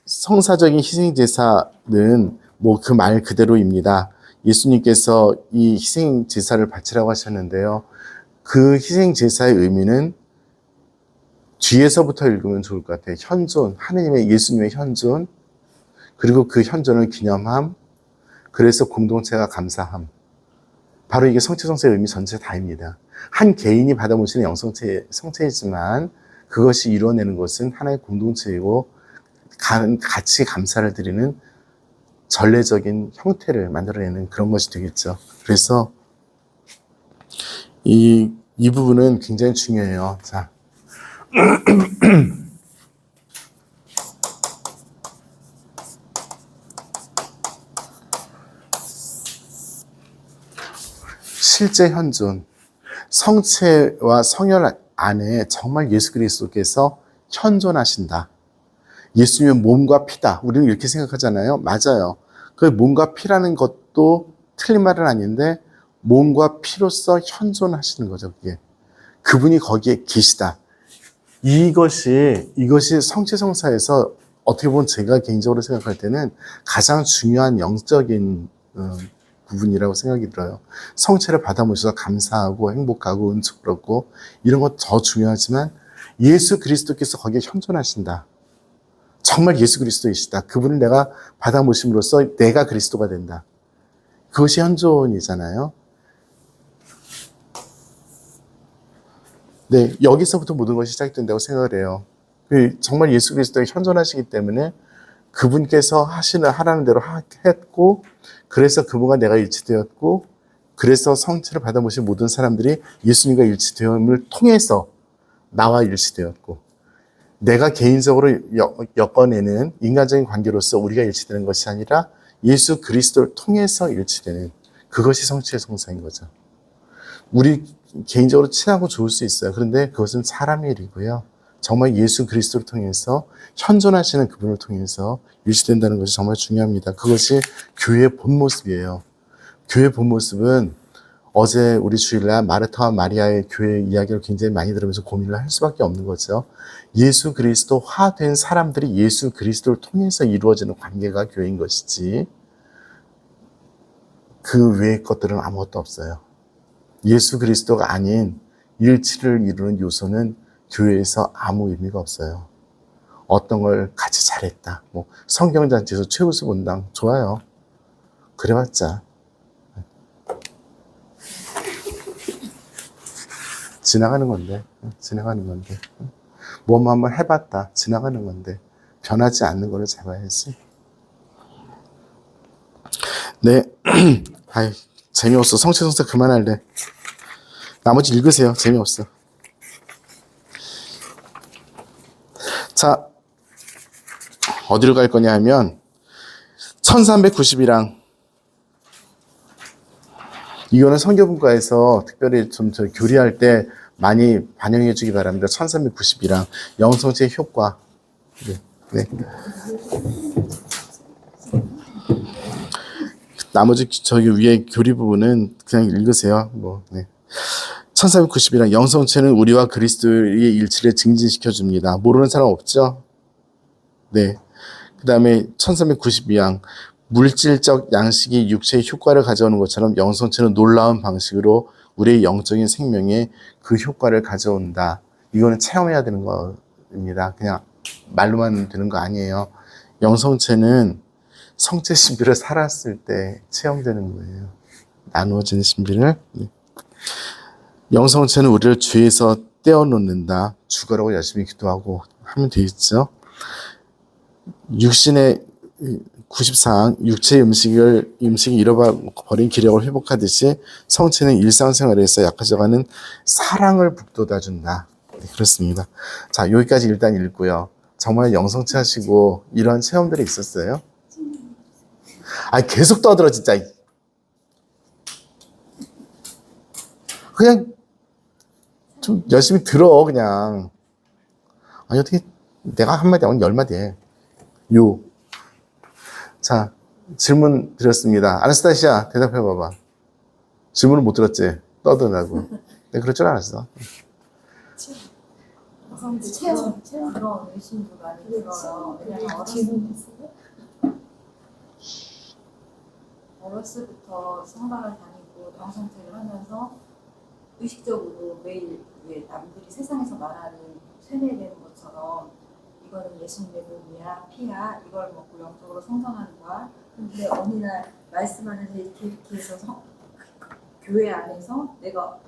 Speaker 1: 성사적인 희생제사는 뭐 그 말 그대로입니다. 예수님께서 이 희생제사를 바치라고 하셨는데요. 그 희생제사의 의미는 뒤에서부터 읽으면 좋을 것 같아요. 현존, 하느님의 예수님의 현존, 그리고 그 현존을 기념함, 그래서 공동체가 감사함. 바로 이게 성체성사의 의미 전체 다입니다. 한 개인이 받아모시는 성체이지만 그것이 이루어내는 것은 하나의 공동체이고 같이 감사를 드리는 전례적인 형태를 만들어내는 그런 것이 되겠죠. 그래서 이 부분은 굉장히 중요해요. 자. 실제 현존, 성체와 성혈 안에 정말 예수 그리스도께서 현존하신다. 예수님의 몸과 피다. 우리는 이렇게 생각하잖아요. 맞아요. 그 몸과 피라는 것도 틀린 말은 아닌데 몸과 피로서 현존하시는 거죠. 그게. 그분이 거기에 계시다. 이것이 성체성사에서 어떻게 보면 제가 개인적으로 생각할 때는 가장 중요한 영적인 부분이라고 생각이 들어요. 성체를 받아모셔서 감사하고 행복하고 은총스럽고 이런 것 더 중요하지만 예수 그리스도께서 거기에 현존하신다. 정말 예수 그리스도이시다. 그분을 내가 받아모심으로써 내가 그리스도가 된다. 그것이 현존이잖아요. 네, 여기서부터 모든 것이 시작된다고 생각을 해요. 정말 예수 그리스도가 현존하시기 때문에 그분께서 하라는 대로 했고, 그래서 그분과 내가 일치되었고, 그래서 성체를 받아보신 모든 사람들이 예수님과 일치되음을 통해서 나와 일치되었고, 내가 개인적으로 엮어내는 인간적인 관계로서 우리가 일치되는 것이 아니라 예수 그리스도를 통해서 일치되는 그것이 성체의 성사인 거죠. 우리 개인적으로 친하고 좋을 수 있어요. 그런데 그것은 사람의 일이고요. 정말 예수 그리스도를 통해서 현존하시는 그분을 통해서 일치된다는 것이 정말 중요합니다. 그것이 교회의 본 모습이에요. 교회의 본 모습은 어제 우리 주일날 마르타와 마리아의 교회 이야기를 굉장히 많이 들으면서 고민을 할 수밖에 없는 거죠. 예수 그리스도화된 사람들이 예수 그리스도를 통해서 이루어지는 관계가 교회인 것이지 그 외의 것들은 아무것도 없어요. 예수 그리스도가 아닌 일치를 이루는 요소는 교회에서 아무 의미가 없어요. 어떤 걸 같이 잘했다. 뭐 성경잔치에서 최우수 본당 좋아요. 그래봤자 지나가는 건데. 뭐 한번 해봤다. 지나가는 건데 변하지 않는 거를 잡아야지. 네. 아이, 재미없어. 성체성사 그만할래. 나머지 읽으세요. 재미없어. 자, 어디로 갈 거냐 하면 1392랑 이거는 성경분과에서 특별히 좀 교리할 때 많이 반영해 주기 바랍니다. 1392랑 영성체의 효과. 네. 나머지 저기 위에 교리 부분은 그냥 읽으세요. 뭐, 네. 1392랑 영성체는 우리와 그리스도의 일치를 증진시켜 줍니다. 모르는 사람 없죠? 네. 그 다음에 1392양 물질적 양식이 육체의 효과를 가져오는 것처럼 영성체는 놀라운 방식으로 우리의 영적인 생명에 그 효과를 가져온다. 이거는 체험해야 되는 겁니다. 그냥 말로만 되는 거 아니에요. 영성체는 성체 신비를 살았을 때 체험되는 거예요. 나누어지는 신비를. 네. 영성체는 우리를 죄에서 떼어놓는다. 죽어라고 열심히 기도하고 하면 되겠죠. 육신의 94항 육체의 음식이 잃어버린 기력을 회복하듯이 성체는 일상생활에서 약해져가는 사랑을 북돋아준다. 네, 그렇습니다. 자, 여기까지 일단 읽고요. 정말 영성체 하시고 이런 체험들이 있었어요? 계속 떠들어 진짜. 그냥 좀 열심히 들어 그냥. 어떻게 내가 한마디 하면 10마디 해. 자, 질문 드렸습니다. 아나스타시아 대답해 봐봐. 질문을 못 들었지? 떠드냐고. 내가 그럴 줄 알았어.
Speaker 3: 체험 그런 의심도 많이 들어요. 왜냐면 어렸을 때부터 성당을 다니고 영성체를 하면서 의식적으로 매일 남들이 세상에서 말하는 세뇌되는 것처럼 이거는 예수님의 몸이야, 피야, 이걸 먹고 영적으로 성장하는 거야. 근데 어느 날 말씀 안에서 이렇게 해서 교회 안에서 내가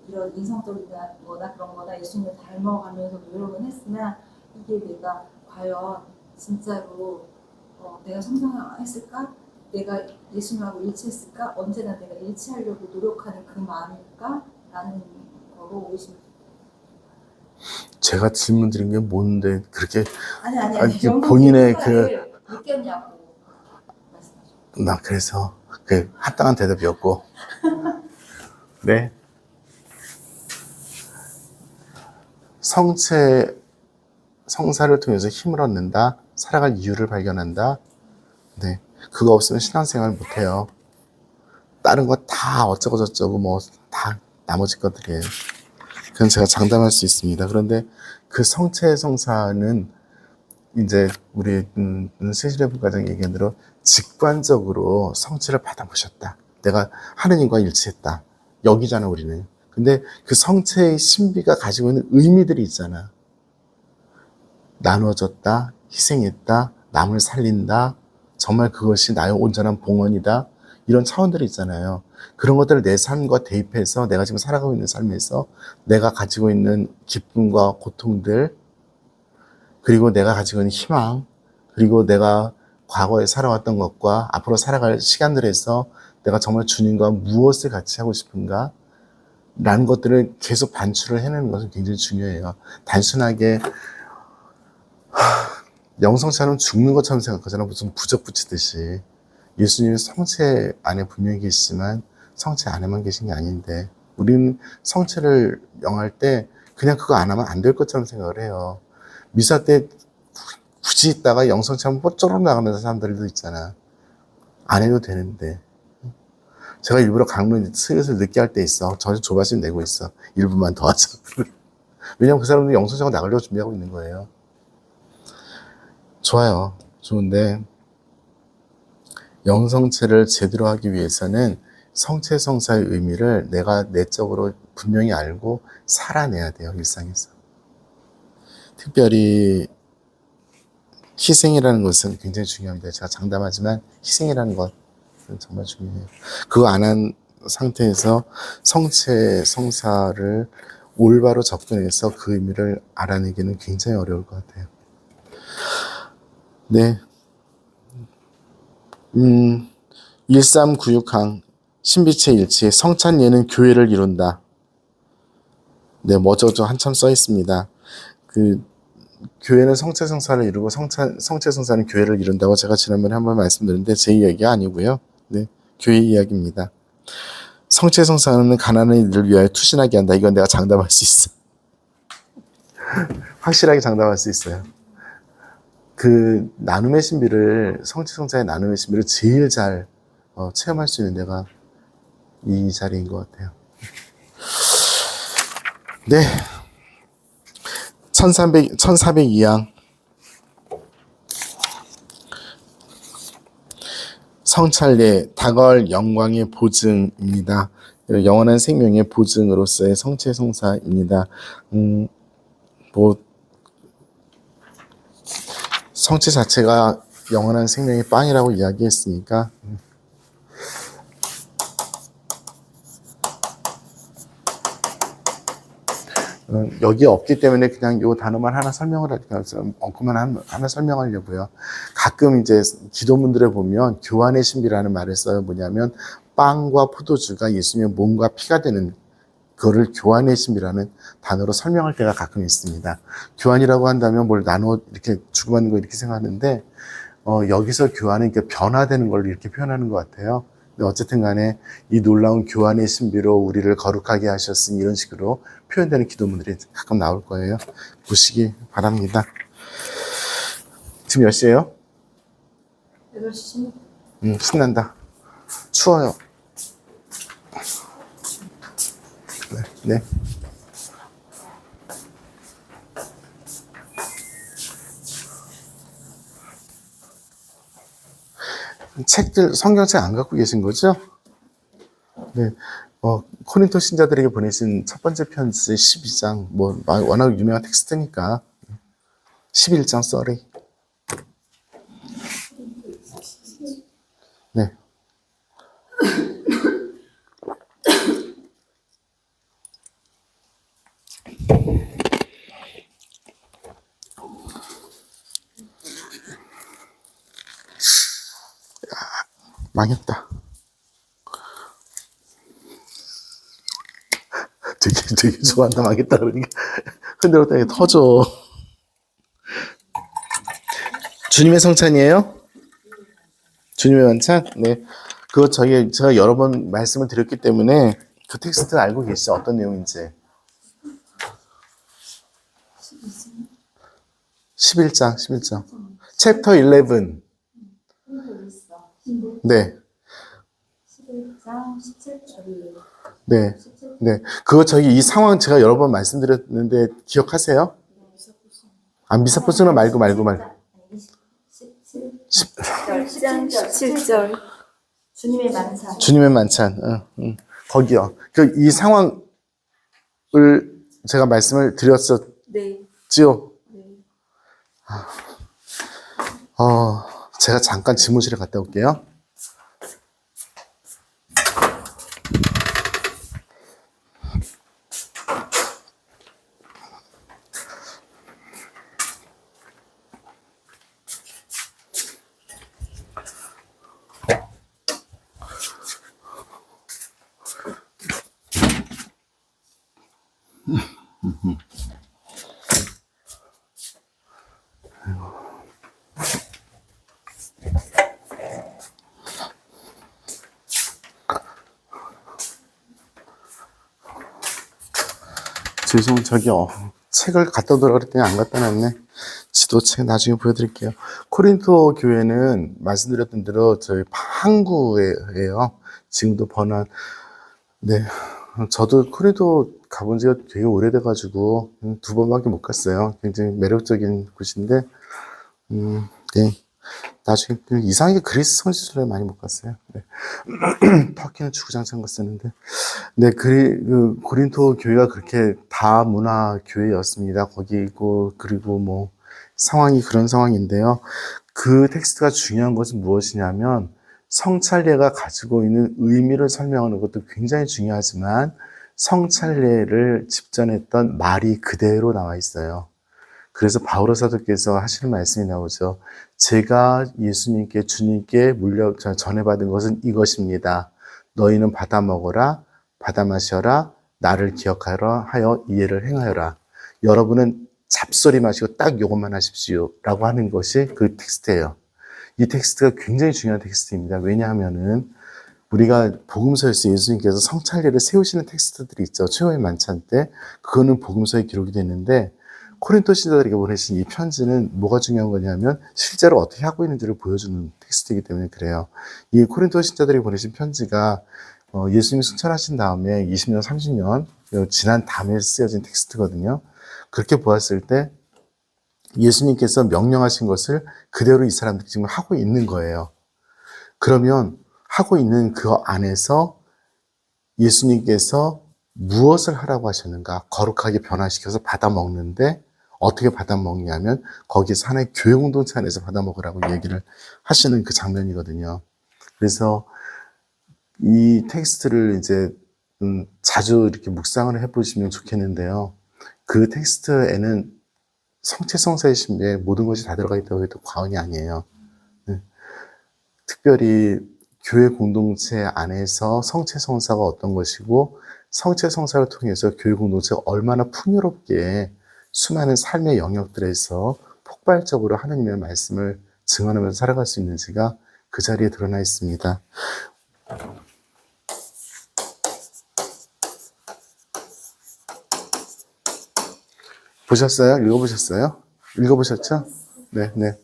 Speaker 3: 이런 인성적인 거나 그런 거나 예수님을 닮아가면서 노력은 했으나 이게 내가 과연 진짜로 내가 성장했을까? 내가 예수님하고 일치했을까? 언제나 내가 일치하려고 노력하는 그 마음일까? 라는 거로 의심이.
Speaker 1: 제가 질문 드린 게 뭔데 그렇게
Speaker 3: 아니.
Speaker 1: 이게 본인의
Speaker 3: 느꼈냐고 말씀하셨죠.
Speaker 1: 나 그래서 그 합당한 대답이었고 네. 성사를 통해서 힘을 얻는다. 살아갈 이유를 발견한다. 네. 그거 없으면 신앙생활 못해요. 다른 거 다 어쩌고 저쩌고 뭐 다 나머지 것들이에요. 그건 제가 장담할 수 있습니다. 그런데 그 성체 성사는 이제 우리 세실의 부과장 얘기한 대로 직관적으로 성취를 받아보셨다. 내가 하느님과 일치했다. 여기잖아 우리는. 근데 그 성체의 신비가 가지고 있는 의미들이 있잖아. 나눠줬다, 희생했다, 남을 살린다, 정말 그것이 나의 온전한 봉헌이다. 이런 차원들이 있잖아요. 그런 것들을 내 삶과 대입해서 내가 지금 살아가고 있는 삶에서 내가 가지고 있는 기쁨과 고통들, 그리고 내가 가지고 있는 희망, 그리고 내가 과거에 살아왔던 것과 앞으로 살아갈 시간들에서 내가 정말 주님과 무엇을 같이 하고 싶은가? 라는 것들을 계속 반출을 해내는 것은 굉장히 중요해요. 단순하게 영성처럼 죽는 것처럼 생각하잖아. 무슨 부적 붙이듯이. 예수님은 성체 안에 분명히 계시지만 성체 안에만 계신 게 아닌데 우리는 성체를 영할 때 그냥 그거 안 하면 안 될 것처럼 생각을 해요. 미사 때 굳이 있다가 영성처럼 뽀쪼록 나가는 사람들도 있잖아. 안 해도 되는데. 제가 일부러 강론 슬슬 늦게 할 때 있어. 저 조바심 내고 있어. 1분만 더 하자. 왜냐면 그 사람들이 영성처럼 나가려고 준비하고 있는 거예요. 좋아요. 좋은데 영성체를 제대로 하기 위해서는 성체 성사의 의미를 내가 내적으로 분명히 알고 살아내야 돼요. 일상에서. 특별히 희생이라는 것은 굉장히 중요합니다. 제가 장담하지만 희생이라는 것은 정말 중요해요. 그거 안 한 상태에서 성체 성사를 올바로 접근해서 그 의미를 알아내기는 굉장히 어려울 것 같아요. 네. 1396항 신비체 일치 성찬예는 교회를 이룬다. 네, 뭐저저 한참 써 있습니다. 그 교회는 성체 성사를 이루고 성체 성사는 교회를 이룬다고 제가 지난번에 한번 말씀드렸는데 제 이야기가 아니고요. 네, 교회 이야기입니다. 성체 성사는 가난한 이들을 위하여 투신하게 한다. 이건 내가 장담할 수 있어. 확실하게 장담할 수 있어요. 그 나눔의 신비를 성체 성사의 나눔의 신비를 제일 잘 체험할 수 있는 데가 이 자리인 것 같아요. 네. 1402항 성찰례 다가올 영광의 보증입니다. 영원한 생명의 보증으로서의 성체 성사입니다. 성체 자체가 영원한 생명의 빵이라고 이야기했으니까 여기에 없기 때문에 그냥 요 단어만 하나 설명을 엉큼만 하나 설명하려고요. 가끔 이제 기도문들에 보면 교환의 신비라는 말을 써요. 뭐냐면 빵과 포도주가 예수님의 몸과 피가 되는 그거를 교환의 신비라는 단어로 설명할 때가 가끔 있습니다. 교환이라고 한다면 뭘 나눠 이렇게 주고받는 거 이렇게 생각하는데 여기서 교환은 이렇게 변화되는 걸 이렇게 표현하는 것 같아요. 근데 어쨌든 간에 이 놀라운 교환의 신비로 우리를 거룩하게 하셨으니 이런 식으로 표현되는 기도문들이 가끔 나올 거예요. 보시기 바랍니다. 지금 몇 시예요?
Speaker 3: 8시
Speaker 1: 신난다. 추워요. 네. 책들, 성경책 안 갖고 계신 거죠? 네. 코린토 신자들에게 보내신 첫 번째 편지 12장, 워낙 유명한 텍스트니까. 11장, sorry. 네. 망했다. 되게 좋아한다. 망했다. 그러니까 흔들었더니 터져. 주님의 성찬이에요? 주님의 만찬? 네. 그거 제가 여러 번 말씀을 드렸기 때문에 그 텍스트 알고 계시죠? 어떤 내용인지. 11장. 챕터 11. 네.
Speaker 3: 11장 17절.
Speaker 1: 네. 네. 그거 이 상황 제가 여러 번 말씀드렸는데 기억하세요? 미사포스는 말고.
Speaker 2: 10장 17절 주님의 만찬.
Speaker 1: 주님의 만찬. 거기요. 이 상황을 제가 말씀을 드렸었지요?
Speaker 3: 네.
Speaker 1: 제가 잠깐 지무실에 갔다 올게요. 책을 갖다 놓으라 그랬더니 안 갖다 놨네. 지도책 나중에 보여드릴게요. 코린토 교회는 말씀드렸던 대로 저희 항구예요. 지금도 번화한. 네. 저도 코린토 가본 지가 되게 오래돼가지고 2번밖에 못 갔어요. 굉장히 매력적인 곳인데, 네. 나중에 이상하게 그리스 성지순례 많이 못 갔어요. 네. 터키는 주구장창 갔었는데, 네, 고린토 교회가 그렇게 다문화 교회였습니다. 그리고 상황이 그런 상황인데요. 그 텍스트가 중요한 것은 무엇이냐면, 성찬례가 가지고 있는 의미를 설명하는 것도 굉장히 중요하지만, 성찬례를 집전했던 말이 그대로 나와 있어요. 그래서 바오로 사도께서 하시는 말씀이 나오죠. 제가 예수님께, 주님께 전해받은 것은 이것입니다. 너희는 받아 먹어라, 받아 마셔라, 나를 기억하라 하여 이해를 행하여라. 여러분은 잡소리 마시고 딱 이것만 하십시오. 라고 하는 것이 그 텍스트예요. 이 텍스트가 굉장히 중요한 텍스트입니다. 왜냐하면은 우리가 복음서에서 예수님께서 성찬례를 세우시는 텍스트들이 있죠. 최후의 만찬 때. 그거는 복음서에 기록이 됐는데 코린토 신자들에게 보내신 이 편지는 뭐가 중요한 거냐면 실제로 어떻게 하고 있는지를 보여주는 텍스트이기 때문에 그래요. 이 코린토 신자들에게 보내신 편지가 예수님이 승천하신 다음에 20년, 30년 지난 다음에 쓰여진 텍스트거든요. 그렇게 보았을 때 예수님께서 명령하신 것을 그대로 이 사람들이 지금 하고 있는 거예요. 그러면 하고 있는 그 안에서 예수님께서 무엇을 하라고 하셨는가? 거룩하게 변화시켜서 받아 먹는데 어떻게 받아 먹냐면 거기서 하나의 교회 공동체 안에서 받아 먹으라고 얘기를 하시는 그 장면이거든요. 그래서 이 텍스트를 이제 자주 이렇게 묵상을 해보시면 좋겠는데요. 그 텍스트에는 성체성사의 신비에 모든 것이 다 들어가 있다고 해도 과언이 아니에요. 특별히 교회 공동체 안에서 성체성사가 어떤 것이고 성체성사를 통해서 교회 공동체가 얼마나 풍요롭게 수많은 삶의 영역들에서 폭발적으로 하나님의 말씀을 증언하면서 살아갈 수 있는지가 그 자리에 드러나 있습니다. 보셨어요? 읽어보셨어요? 읽어보셨죠? 네, 네.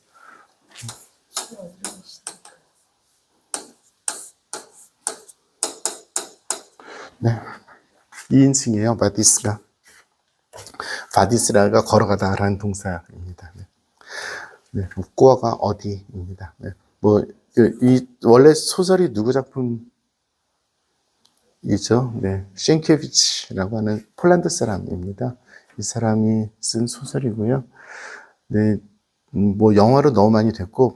Speaker 1: 네. 2인칭이에요, 바디스가. 바디스라가 걸어가다라는 동사입니다. 네. 네. 꾸어가 어디입니다. 네. 원래 소설이 누구 작품이에요? 이죠. 네, 셴케비치라고 하는 폴란드 사람입니다. 이 사람이 쓴 소설이고요. 네, 뭐 영화로 너무 많이 됐고,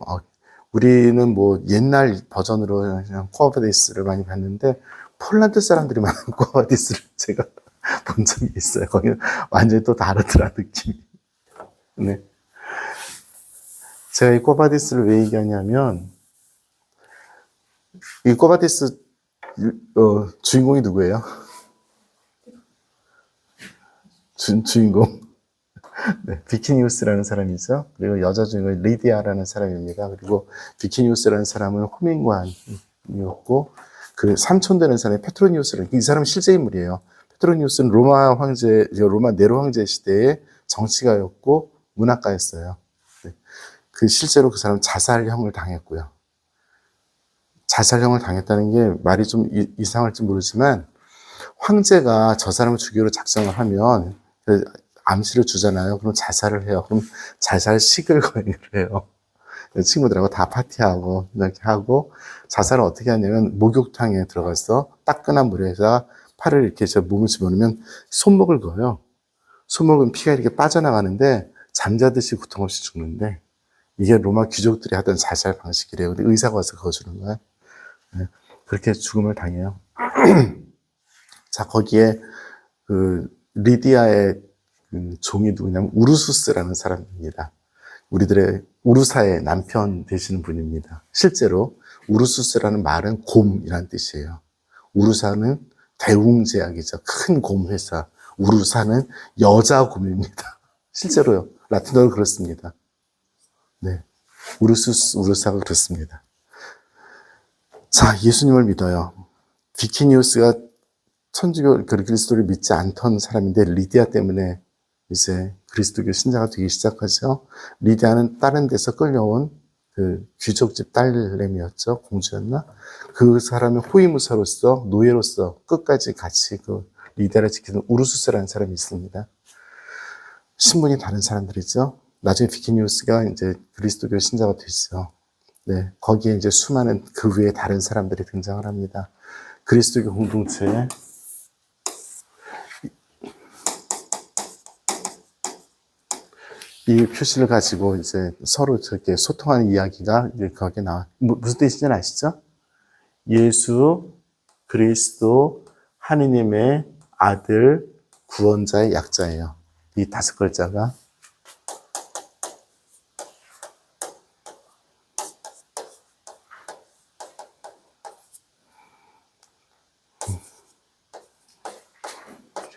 Speaker 1: 우리는 뭐 옛날 버전으로 그냥 코어바디스를 많이 봤는데 폴란드 사람들이 많은 코어바디스를 제가 본 적이 있어요. 거기는 완전히 또 다르더라 느낌이. 네, 제가 이 코어바디스를 왜 얘기하냐면 이 코어바디스 주인공이 누구예요? 주인공. 네, 비키니우스라는 사람이죠. 그리고 여자 주인공은 리디아라는 사람입니다. 그리고 비키니우스라는 사람은 호민관이었고, 그 삼촌 되는 사람이 페트로니우스라는, 이 사람은 실제 인물이에요. 페트로니우스는 로마 네로 황제 시대의 정치가였고, 문학가였어요. 네, 그 실제로 그 사람은 자살형을 당했고요. 자살형을 당했다는 게 말이 좀 이상할지 모르지만, 황제가 저 사람을 죽이기로 작정을 하면, 암시를 주잖아요. 그럼 자살을 해요. 그럼 자살식을 거행을 해요. 친구들하고 다 파티하고 이렇게 하고 자살을 어떻게 하냐면 목욕탕에 들어가서 따끈한 물에서 팔을 이렇게 몸을 집어넣으면 손목을 그어요. 손목은 피가 이렇게 빠져나가는데 잠자듯이 고통 없이 죽는데 이게 로마 귀족들이 하던 자살 방식이래요. 근데 의사가 와서 그어주는 거야. 그렇게 죽음을 당해요. 자, 거기에 그 리디아의 종이 누구냐면 우르수스라는 사람입니다. 우리들의 우루사의 남편 되시는 분입니다. 실제로 우르수스라는 말은 곰이란 뜻이에요. 우루사는 대웅제약이죠. 큰 곰 회사. 우루사는 여자 곰입니다. 실제로요. 라틴어로 그렇습니다. 네, 우르사가 그렇습니다. 자, 예수님을 믿어요. 비키니우스가 천주교 그리스도를 믿지 않던 사람인데 리디아 때문에 이제 그리스도교 신자가 되기 시작하죠. 리디아는 다른 데서 끌려온 그 귀족집 딸내미였죠. 공주였나? 그 사람의 호위무사로서 노예로서 끝까지 같이 그 리디아를 지키는 우르수스라는 사람이 있습니다. 신분이 다른 사람들이죠. 나중에 비키니우스가 이제 그리스도교 신자가 됐죠. 네, 거기에 이제 수많은 그 외에 다른 사람들이 등장을 합니다. 그리스도교 공동체에 이 표시를 가지고 이제 서로 저렇게 소통하는 이야기가 이제 거기에 나와. 무슨 뜻인지 아시죠? 예수 그리스도 하느님의 아들 구원자의 약자예요. 이 5글자가.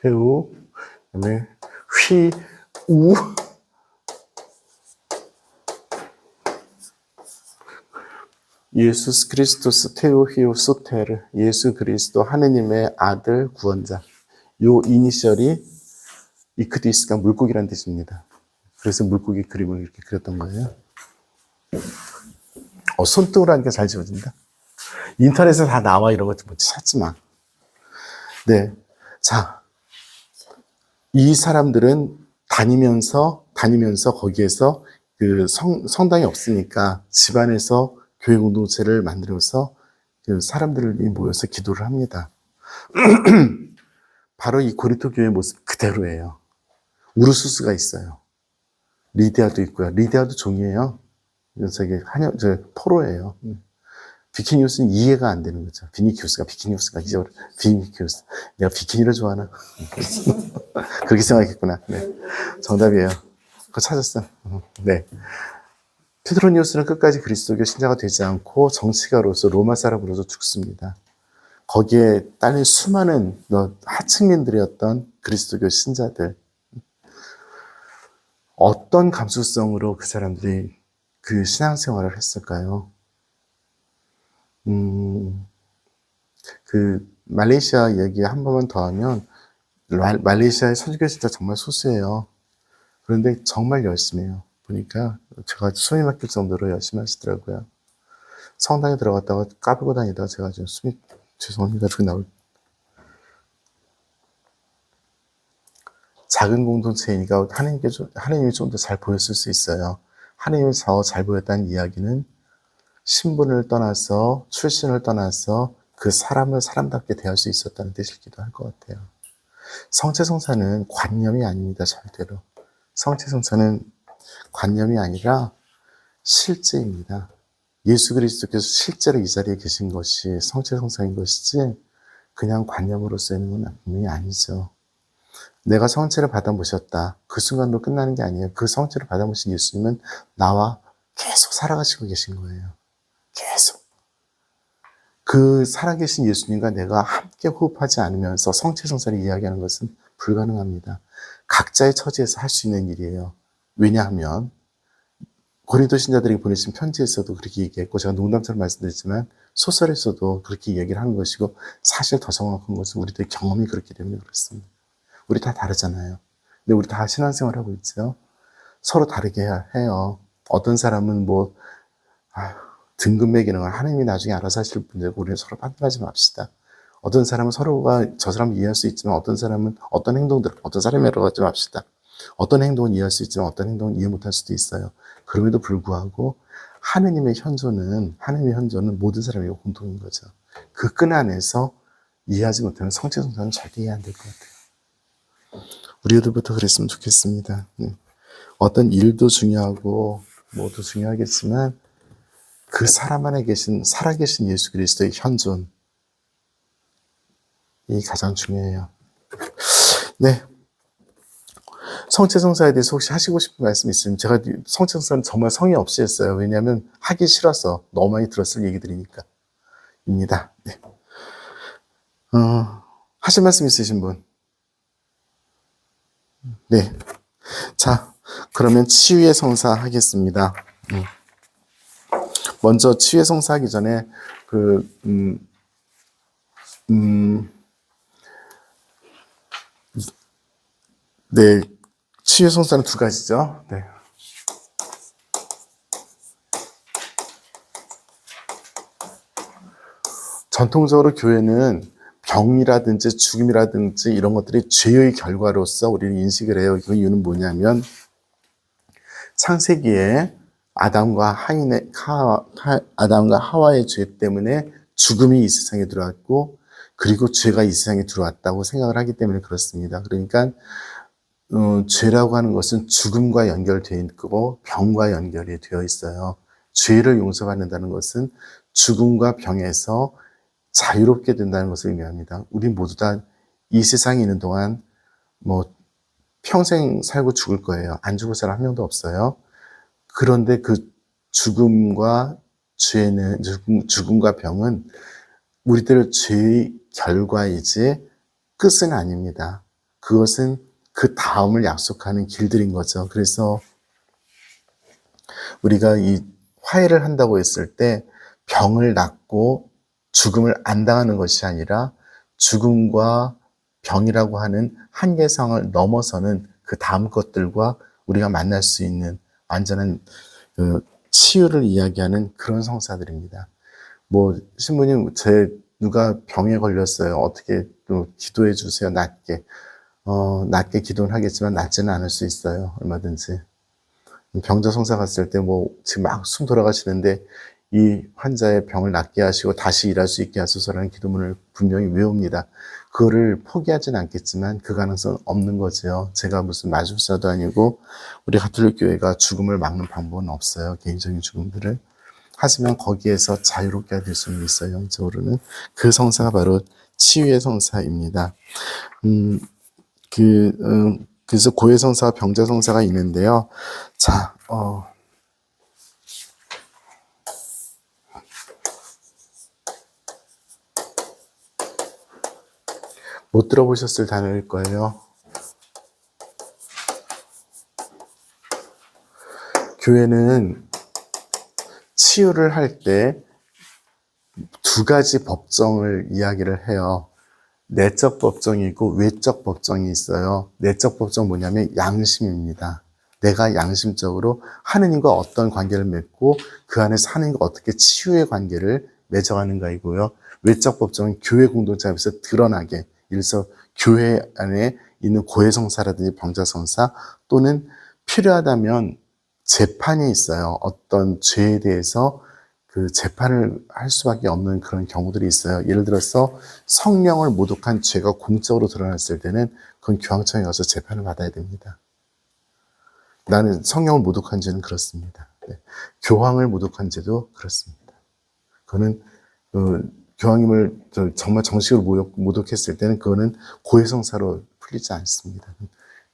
Speaker 1: 태우, 그다음에 휘우. 예수 그리스도스 테오히오 소테르, 예수 그리스도 하느님의 아들 구원자. 요 이니셜이 이크디스가 물고기란 뜻입니다. 그래서 물고기 그림을 이렇게 그렸던 거예요. 손등으로 하니까 잘 지워진다. 인터넷에 다 나와 이런 것 좀 찾지 마. 네, 자, 이 사람들은 다니면서 거기에서 그 성당이 없으니까 집안에서 교회 공동체를 만들어서 그 사람들이 모여서 기도를 합니다. 바로 이 고린토 교회의 모습 그대로예요. 우르수스가 있어요. 리디아도 있고요. 리디아도 종이에요. 포로예요. 비키니우스는 이해가 안 되는 거죠. 비키니우스가 잊어버려. 비니큐스. 내가 비키니를 좋아하나? 그렇게 생각했구나. 네. 정답이에요. 그거 찾았어. 네. 페트로니우스는 끝까지 그리스도교 신자가 되지 않고 정치가로서 로마 사람으로서 죽습니다. 거기에 딸린 수많은 하층민들이었던 그리스도교 신자들. 어떤 감수성으로 그 사람들이 그 신앙생활을 했을까요? 그 말레이시아 얘기 한 번만 더 하면 말레이시아의 선교교 진짜 정말 소수예요. 그런데 정말 열심히 해요. 보니까 제가 숨이 막힐 정도로 열심히 하시더라고요. 성당에 들어갔다가 까불고 다니다가 제가 지금 숨이 죄송합니다. 그렇게 나올 작은 공동체이니까 하나님이 좀 더 잘 보였을 수 있어요. 하나님이 더 잘 보였다는 이야기는 신분을 떠나서 출신을 떠나서 그 사람을 사람답게 대할 수 있었다는 뜻이기도 할 것 같아요. 성체성사는 관념이 아닙니다. 절대로. 성체성사는 관념이 아니라 실제입니다. 예수 그리스도께서 실제로 이 자리에 계신 것이 성체성사인 것이지 그냥 관념으로서 있는 건 분명히 아니죠. 내가 성체를 받아 모셨다. 그 순간도 끝나는 게 아니에요. 그 성체를 받아 모신 예수님은 나와 계속 살아가시고 계신 거예요. 계속. 그 살아계신 예수님과 내가 함께 호흡하지 않으면서 성체성사를 이야기하는 것은 불가능합니다. 각자의 처지에서 할 수 있는 일이에요. 왜냐하면 고린도 신자들에게 보내신 편지에서도 그렇게 얘기했고, 제가 농담처럼 말씀드렸지만 소설에서도 그렇게 얘기를 하는 것이고, 사실 더 정확한 것은 우리들의 경험이 그렇기 때문에 그렇습니다. 우리 다 다르잖아요. 근데 우리 다 신앙생활 하고 있죠. 서로 다르게 해요. 어떤 사람은 등급 매기는 건 하나님이 나중에 알아서 하실 분이고 우리는 서로 판단하지 맙시다. 어떤 사람은 서로가 저 사람을 이해할 수 있지만 어떤 사람은 어떤 행동들을 어떤 사람이라고 하지 맙시다. 어떤 행동은 이해할 수 있지만 어떤 행동은 이해 못할 수도 있어요. 그럼에도 불구하고 하느님의 현존은 모든 사람이 공통인 거죠. 그 끈 안에서 이해하지 못하면 성체성사는 절대 이해 안 될 것 같아요. 우리들부터 그랬으면 좋겠습니다. 어떤 일도 중요하고 뭐도 중요하겠지만 그 사람 안에 살아계신 예수 그리스도의 현존이 가장 중요해요. 네. 성체성사에 대해서 혹시 하시고 싶은 말씀 있으면, 제가 성체성사는 정말 성의 없이 했어요. 왜냐하면 하기 싫어서 너무 많이 들었을 얘기들이니까. 입니다. 네. 하실 말씀 있으신 분? 네. 자, 그러면 치유의 성사 하겠습니다. 먼저 치유의 성사 하기 전에 네, 치유의 성사는 두 가지죠. 네. 전통적으로 교회는 병이라든지 죽음이라든지 이런 것들이 죄의 결과로서 우리는 인식을 해요. 그 이유는 뭐냐면 창세기에 아담과 하와의 죄 때문에 죽음이 이 세상에 들어왔고, 그리고 죄가 이 세상에 들어왔다고 생각을 하기 때문에 그렇습니다. 그러니까 죄라고 하는 것은 죽음과 연결되어 있고 병과 연결이 되어 있어요. 죄를 용서받는다는 것은 죽음과 병에서 자유롭게 된다는 것을 의미합니다. 우리 모두 다 이 세상에 있는 동안 평생 살고 죽을 거예요. 안 죽을 사람 한 명도 없어요. 그런데 그 죽음과 병은 우리들 죄의 결과이지 끝은 아닙니다. 그것은 그 다음을 약속하는 길들인 거죠. 그래서 우리가 이 화해를 한다고 했을 때 병을 낫고 죽음을 안 당하는 것이 아니라 죽음과 병이라고 하는 한계상을 넘어서는 그 다음 것들과 우리가 만날 수 있는 완전한 치유를 이야기하는 그런 성사들입니다. 신부님, 누가 병에 걸렸어요. 어떻게 또 기도해 주세요. 낫게 기도는 하겠지만 낫지는 않을 수 있어요. 얼마든지. 병자 성사 갔을 때 지금 막 숨 돌아가시는데 이 환자의 병을 낫게 하시고 다시 일할 수 있게 하소서라는 기도문을 분명히 외웁니다. 그거를 포기하진 않겠지만 그 가능성은 없는 거죠. 제가 무슨 마술사도 아니고 우리 가톨릭 교회가 죽음을 막는 방법은 없어요. 개인적인 죽음들을. 하지만 거기에서 자유롭게 될 수는 있어요. 영적으로는. 그 성사가 바로 치유의 성사입니다. 그래서 고해 성사와 병자 성사가 있는데요. 자, 못 들어보셨을 단어일 거예요. 교회는 치유를 할 때 두 가지 법정을 이야기를 해요. 내적 법정이 있고 외적 법정이 있어요. 내적 법정 뭐냐면 양심입니다. 내가 양심적으로 하느님과 어떤 관계를 맺고 그 안에서 하느님과 어떻게 치유의 관계를 맺어가는가이고요. 외적 법정은 교회 공동체에서 드러나게, 그래서 교회 안에 있는 고해성사라든지 병자성사 또는 필요하다면 재판이 있어요. 어떤 죄에 대해서 그 재판을 할 수밖에 없는 그런 경우들이 있어요. 예를 들어서 성령을 모독한 죄가 공적으로 드러났을 때는 그건 교황청에 가서 재판을 받아야 됩니다. 나는 성령을 모독한 죄는 그렇습니다. 네. 교황을 모독한 죄도 그렇습니다. 그거는 교황님을 정말 정식으로 모독했을 때는 그거는 고해성사로 풀리지 않습니다.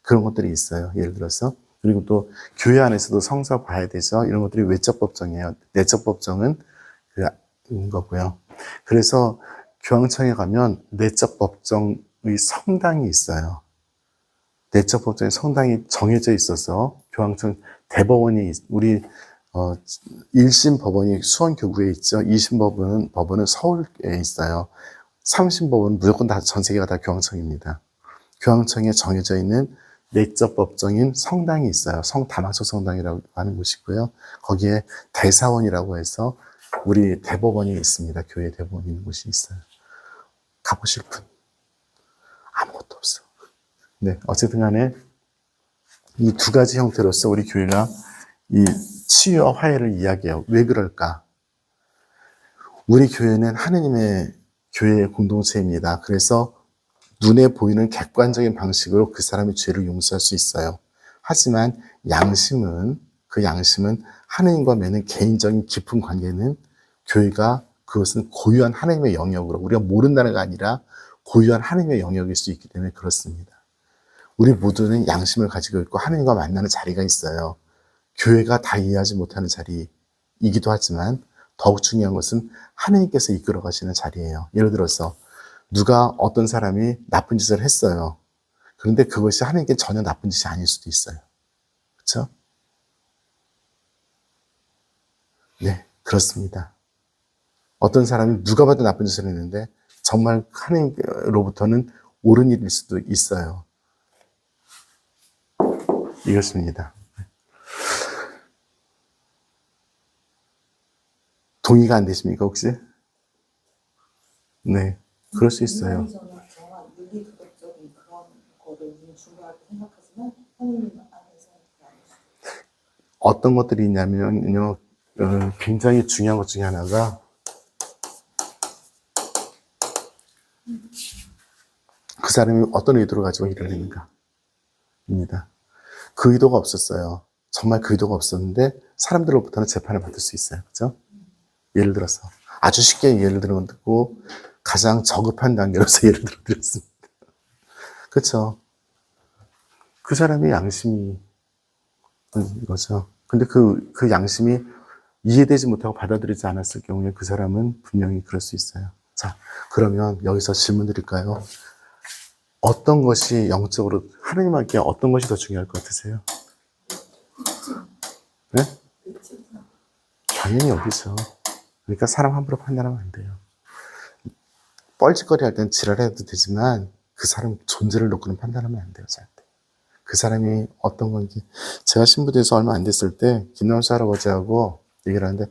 Speaker 1: 그런 것들이 있어요. 예를 들어서. 그리고 또 교회 안에서도 성사 봐야 되죠. 이런 것들이 외적 법정이에요. 내적 법정은 그런 거고요. 그래서 교황청에 가면 내적 법정의 성당이 있어요. 내적 법정의 성당이 정해져 있어서 교황청 대법원이 우리 1심 법원이 수원교구에 있죠. 2심 법원은 서울에 있어요. 3심 법원은 무조건 다 전 세계가 다 교황청입니다. 교황청에 정해져 있는 내적 법정인 성당이 있어요. 다마소 성당이라고 하는 곳이고요. 거기에 대사원이라고 해서 우리 대법원이 있습니다. 교회 대법원이 있는 곳이 있어요. 가보실 분? 아무것도 없어. 네, 어쨌든 간에 이 두 가지 형태로서 우리 교회가 이 치유와 화해를 이야기해요. 왜 그럴까? 우리 교회는 하느님의 교회의 공동체입니다. 그래서 눈에 보이는 객관적인 방식으로 그 사람의 죄를 용서할 수 있어요. 하지만 그 양심은 하느님과 맺는 개인적인 깊은 관계는 교회가 그것은 고유한 하느님의 영역으로 우리가 모른다는 게 아니라 고유한 하느님의 영역일 수 있기 때문에 그렇습니다. 우리 모두는 양심을 가지고 있고 하느님과 만나는 자리가 있어요. 교회가 다 이해하지 못하는 자리이기도 하지만 더욱 중요한 것은 하느님께서 이끌어 가시는 자리예요. 예를 들어서 누가 어떤 사람이 나쁜 짓을 했어요. 그런데 그것이 하느님께 전혀 나쁜 짓이 아닐 수도 있어요. 그렇죠? 네, 그렇습니다. 어떤 사람이 누가 봐도 나쁜 짓을 했는데 정말 하느님으로부터는 옳은 일일 수도 있어요. 이것입니다. 동의가 안 되십니까, 혹시? 네, 그럴 수 있어요.
Speaker 3: 인간이 정한 윤리 도덕적인 그런 거를 중요하게 생각하지만 하느님 안에서는 그게 아니죠.
Speaker 1: 어떤 것들이 있냐면요, 굉장히 중요한 것 중에 하나가 그 사람이 어떤 의도를 가지고 일을 했는가입니다. 그 의도가 없었어요. 정말 그 의도가 없었는데 사람들로부터는 재판을 받을 수 있어요. 그렇죠? 예를 들어서 아주 쉽게 예를 들고 가장 저급한 단계로서 예를 들어 드렸습니다. 그렇죠? 그 사람의 양심이 거죠. 근데 그 양심이 이해되지 못하고 받아들이지 않았을 경우에 그 사람은 분명히 그럴 수 있어요. 자, 그러면 여기서 질문 드릴까요? 어떤 것이 영적으로 하느님께 어떤 것이 더 중요할 것 같으세요? 네? 당연히 여기서. 그러니까 사람 함부로 판단하면 안 돼요. 뻘짓거리 할 때는 지랄해도 되지만 그 사람 존재를 놓고는 판단하면 안 돼요. 절대. 그 사람이 어떤 건지. 제가 신부돼서 얼마 안 됐을 때 김남수 할아버지하고 얘기를 하는데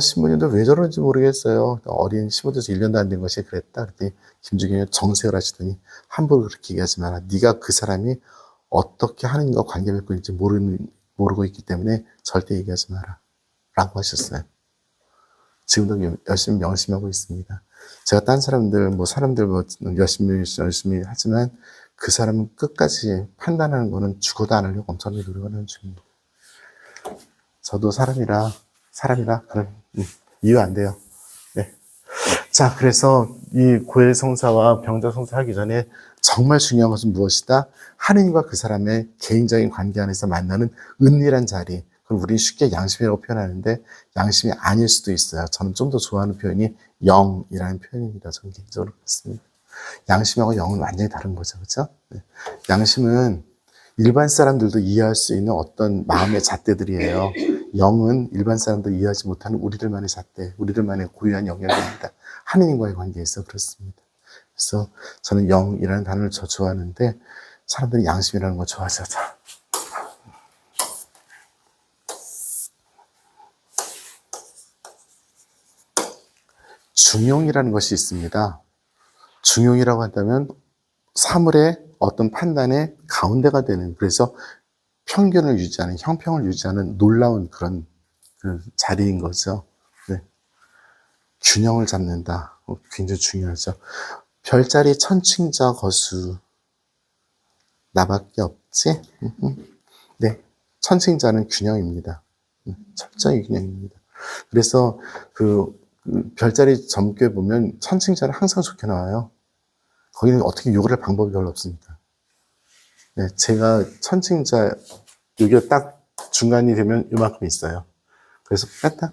Speaker 1: 신부님도 왜 저런지 모르겠어요. 어린 신부돼서 1년도 안 된 것이 그랬다. 그랬더니 김주경이 정색을 하시더니 함부로 그렇게 얘기하지 마라. 네가 그 사람이 어떻게 하느님과 관계 맺고 있는지 모르고 있기 때문에 절대 얘기하지 마라. 라고 하셨어요. 지금도 열심히 명심하고 있습니다. 제가 딴 사람들 열심히 하지만 그 사람은 끝까지 판단하는 거는 죽어도 안 하려고 엄청나게 노력을 하는 중입니다. 저도 사람이라 그런 이유 안 돼요. 네. 자, 그래서 이 고해 성사와 병자 성사 하기 전에 정말 중요한 것은 무엇이다? 하느님과 그 사람의 개인적인 관계 안에서 만나는 은밀한 자리. 그럼 우리는 쉽게 양심이라고 표현하는데 양심이 아닐 수도 있어요. 저는 좀 더 좋아하는 표현이 영이라는 표현입니다. 저는 개인적으로 그렇습니다. 양심하고 영은 완전히 다른 거죠. 그렇죠? 네. 양심은 일반 사람들도 이해할 수 있는 어떤 마음의 잣대들이에요. 영은 일반 사람들이 이해하지 못하는 우리들만의 잣대, 우리들만의 고유한 영역입니다. 하느님과의 관계에서 그렇습니다. 그래서 저는 영이라는 단어를 저 좋아하는데 사람들이 양심이라는 거 좋아하죠. 중용이라는 것이 있습니다. 중용이라고 한다면 사물의 어떤 판단의 가운데가 되는, 그래서 평균을 유지하는, 형평을 유지하는 놀라운 그런 그 자리인 거죠. 네. 균형을 잡는다. 굉장히 중요하죠. 별자리 천칭자 거수 나밖에 없지? 네, 천칭자는 균형입니다. 철저히 균형입니다. 그래서 그 별자리 점괘 보면 천칭자는 항상 좋게 나와요. 거기는 어떻게 욕을 할 방법이 별로 없습니다. 네, 제가 천칭자 여기가 딱 중간이 되면 이만큼 있어요. 그래서 뺐다.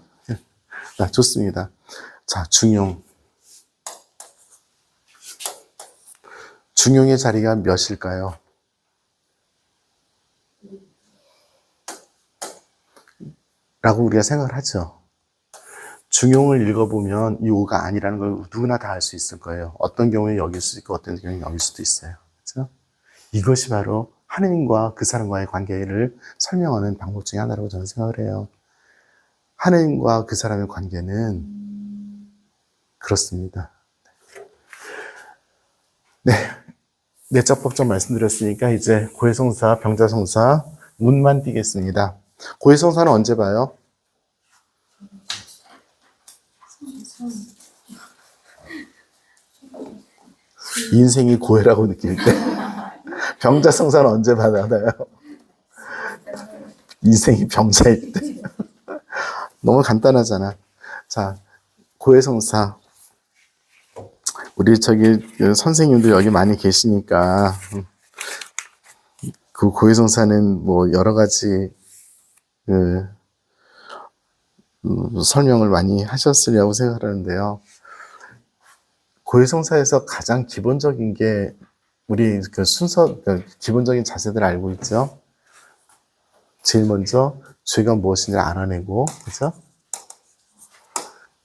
Speaker 1: 네, 좋습니다. 자, 중용. 중용의 자리가 몇일까요? 라고 우리가 생각을 하죠. 중용을 읽어보면 이 오가 아니라는 걸 누구나 다 알 수 있을 거예요. 어떤 경우에 여길 수 있고 어떤 경우에 여길 수도 있어요. 그렇죠? 이것이 바로 하느님과 그 사람과의 관계를 설명하는 방법 중에 하나라고 저는 생각을 해요. 하느님과 그 사람의 관계는 그렇습니다. 네, 내적 법정 말씀드렸으니까 이제 고해성사, 병자성사 운만 띄겠습니다. 고해성사는 언제 봐요? 인생이 고해라고 느낄 때. 병자성사는 언제 받아요? 인생이 병자일 때. 너무 간단하잖아. 자, 고해성사. 우리 선생님들 여기 많이 계시니까 그 고해성사는 뭐 여러 가지 설명을 많이 하셨으리라고 생각하는데요. 고해성사에서 가장 기본적인 게 우리 그 순서, 기본적인 자세들을 알고 있죠. 제일 먼저 죄가 무엇인지 알아내고, 그죠?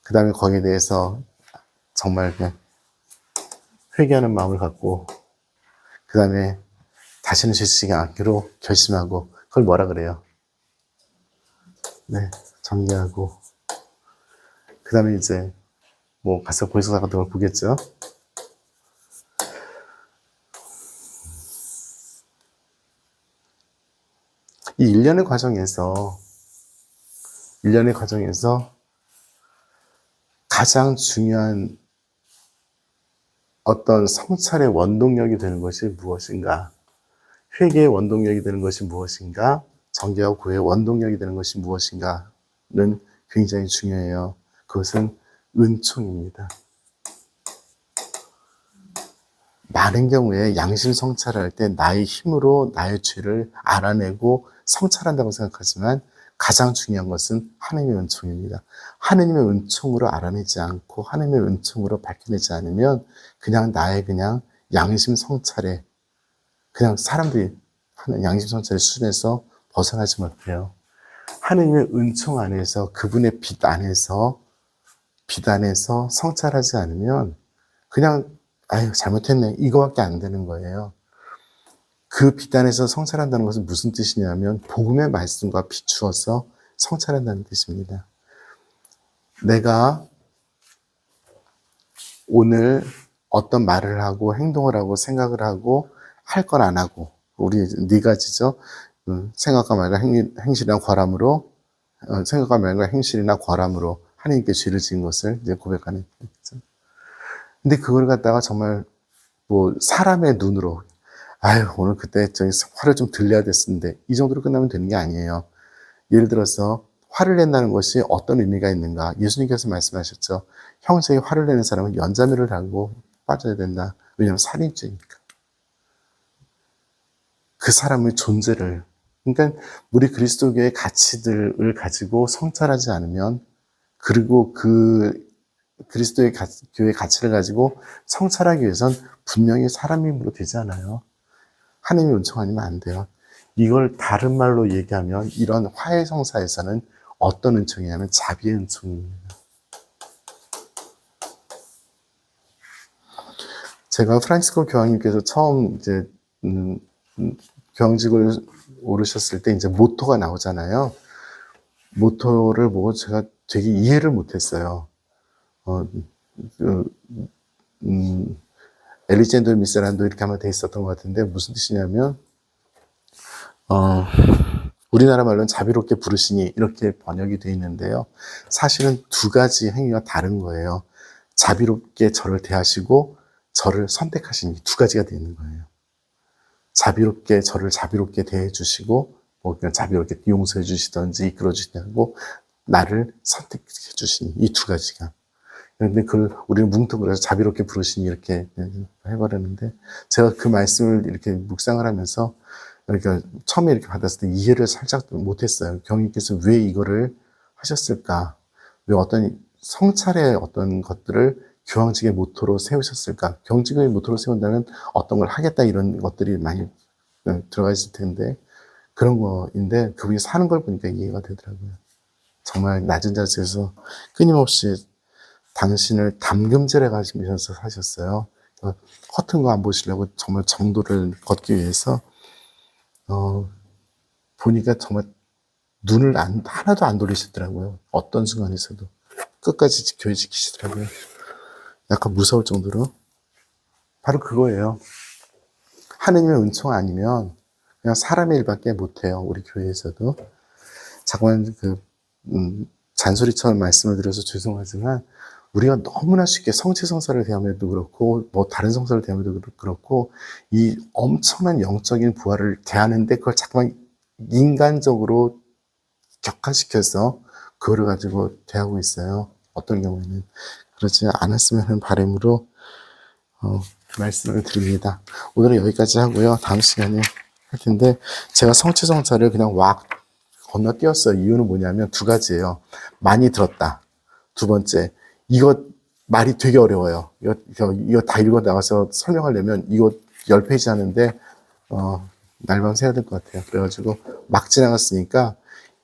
Speaker 1: 그 다음에 거기에 대해서 정말 그냥 회개하는 마음을 갖고, 그 다음에 다시는 죄지지 않기로 결심하고, 그걸 뭐라 그래요? 네, 정리하고. 그 다음에 이제, 뭐, 가서 고해성사 같은 걸 보겠죠? 이 일련의 과정에서 가장 중요한 어떤 성찰의 원동력이 되는 것이 무엇인가? 회개의 원동력이 되는 것이 무엇인가? 정죄와 구애의 원동력이 되는 것이 무엇인가는 굉장히 중요해요. 그것은 은총입니다. 많은 경우에 양심 성찰을 할 때 나의 힘으로 나의 죄를 알아내고 성찰한다고 생각하지만 가장 중요한 것은 하나님의 은총입니다. 하나님의 은총으로 알아내지 않고 하나님의 은총으로 밝혀내지 않으면 그냥 나의 양심 성찰에 그냥 사람들이 하는 양심 성찰의 수준에서 벗어나지 못해요. 하나님의 은총 안에서 그분의 빛 안에서 성찰하지 않으면 그냥 아유 잘못했네 이거밖에 안 되는 거예요. 그 빛 안에서 성찰한다는 것은 무슨 뜻이냐면 복음의 말씀과 비추어서 성찰한다는 뜻입니다. 내가 오늘 어떤 말을 하고 행동을 하고 생각을 하고 할 건 안 하고 우리 네 가지죠. 생각과 말과 행실이나 과람으로 생각과 말과 행실이나 과람으로 하나님께 죄를 지은 것을 이제 고백하는 거죠. 근데 그걸 갖다가 정말 뭐 사람의 눈으로 아유 오늘 그때 화를 좀 들려야 됐었는데 이 정도로 끝나면 되는 게 아니에요. 예를 들어서 화를 낸다는 것이 어떤 의미가 있는가? 예수님께서 말씀하셨죠. 형제에게 화를 내는 사람은 연자매를 달고 빠져야 된다. 왜냐하면 살인죄니까. 그 사람의 존재를 그러니까 우리 그리스도교의 가치들을 가지고 성찰하지 않으면 그리고 그 그리스도의 교회의 가치를 가지고 성찰하기 위해선 분명히 사람의 힘으로 되지 않아요. 하나님의 은총 아니면 안 돼요. 이걸 다른 말로 얘기하면 이런 화해 성사에서는 어떤 은총이냐면 자비의 은총입니다. 제가 프란치스코 교황님께서 처음 이제 교황직을 오르셨을 때 이제 모토가 나오잖아요. 모토를 보고 제가 되게 이해를 못했어요. 엘리젠더 미세란도 이렇게 하면 돼 있었던 것 같은데 무슨 뜻이냐면 우리나라 말로는 자비롭게 부르시니 이렇게 번역이 되어 있는데요. 사실은 두 가지 행위가 다른 거예요. 자비롭게 저를 대하시고 저를 선택하시니 두 가지가 되는 거예요. 자비롭게 저를 자비롭게 대해 주시고 뭐 그냥 자비롭게 용서해 주시든지 이끌어 주시고 나를 선택해 주시니 이 두 가지가. 그런데 그걸 우리는 뭉뚱그려서 자비롭게 부르시니 이렇게 해버렸는데 제가 그 말씀을 이렇게 묵상을 하면서 그러니까 처음에 이렇게 받았을 때 이해를 살짝 못했어요. 경위께서 왜 이거를 하셨을까? 왜 어떤 성찰의 어떤 것들을 교황직의 모토로 세우셨을까? 경직의 모토로 세운다면 어떤 걸 하겠다 이런 것들이 많이 들어가 있을 텐데 그런 거인데 그분이 사는 걸 보니까 이해가 되더라고요. 정말 낮은 자세에서 끊임없이 당신을 담금질해 가시면서 사셨어요. 허튼 거 안 보시려고 정말 정도를 걷기 위해서 보니까 정말 눈을 하나도 안 돌리시더라고요. 어떤 순간에서도 끝까지 교회 지키시더라고요. 약간 무서울 정도로. 바로 그거예요. 하느님의 은총 아니면 그냥 사람의 일밖에 못해요. 우리 교회에서도. 잠깐 잔소리처럼 말씀을 드려서 죄송하지만 우리가 너무나 쉽게 성취성사를 대하면도 그렇고 뭐 다른 성사를 대하면도 그렇고 이 엄청난 영적인 부활을 대하는데 그걸 자꾸만 인간적으로 격화시켜서 그거를 가지고 대하고 있어요. 어떤 경우에는 그렇지 않았으면 하는 바람으로 말씀을 드립니다. 오늘은 여기까지 하고요. 다음 시간에 할 텐데 제가 성취성사를 그냥 왁 건너뛰었어요. 이유는 뭐냐면 두 가지예요. 많이 들었다. 두 번째, 이거 말이 되게 어려워요. 이거 다 읽어 나가서 설명하려면 이거 10페이지 하는데 날밤 새야 될 것 같아요. 그래가지고 막 지나갔으니까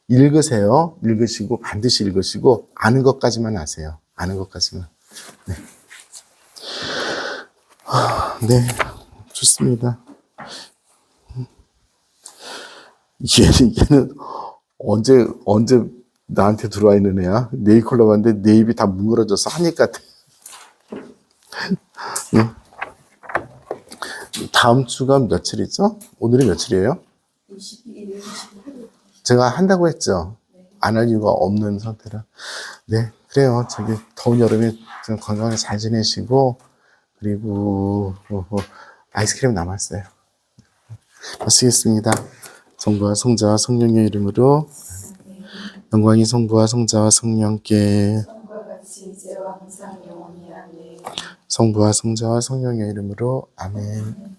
Speaker 1: 읽으세요. 읽으시고 반드시 읽으시고 아는 것까지만 아세요. 아는 것까지만. 네, 네, 좋습니다. 얘는 언제 나한테 들어와 있는 애야? 네일 컬러 봤는데 내 입이 다 뭉그러져서 한입 같아. 네. 다음 주가 며칠이죠? 오늘이 며칠이에요?
Speaker 3: 21일, 28일.
Speaker 1: 제가 한다고 했죠. 안 할 이유가 없는 상태라. 네, 그래요. 저기 더운 여름에 좀 건강하게 잘 지내시고 그리고 아이스크림 남았어요. 마치겠습니다. 성부와 성자와 성령의 이름으로 영광이 성부와 성자와 성령께
Speaker 2: 성과 같이 이제와 항상 영원히 아멘.
Speaker 1: 성부와 성자와 성령의 이름으로 아멘.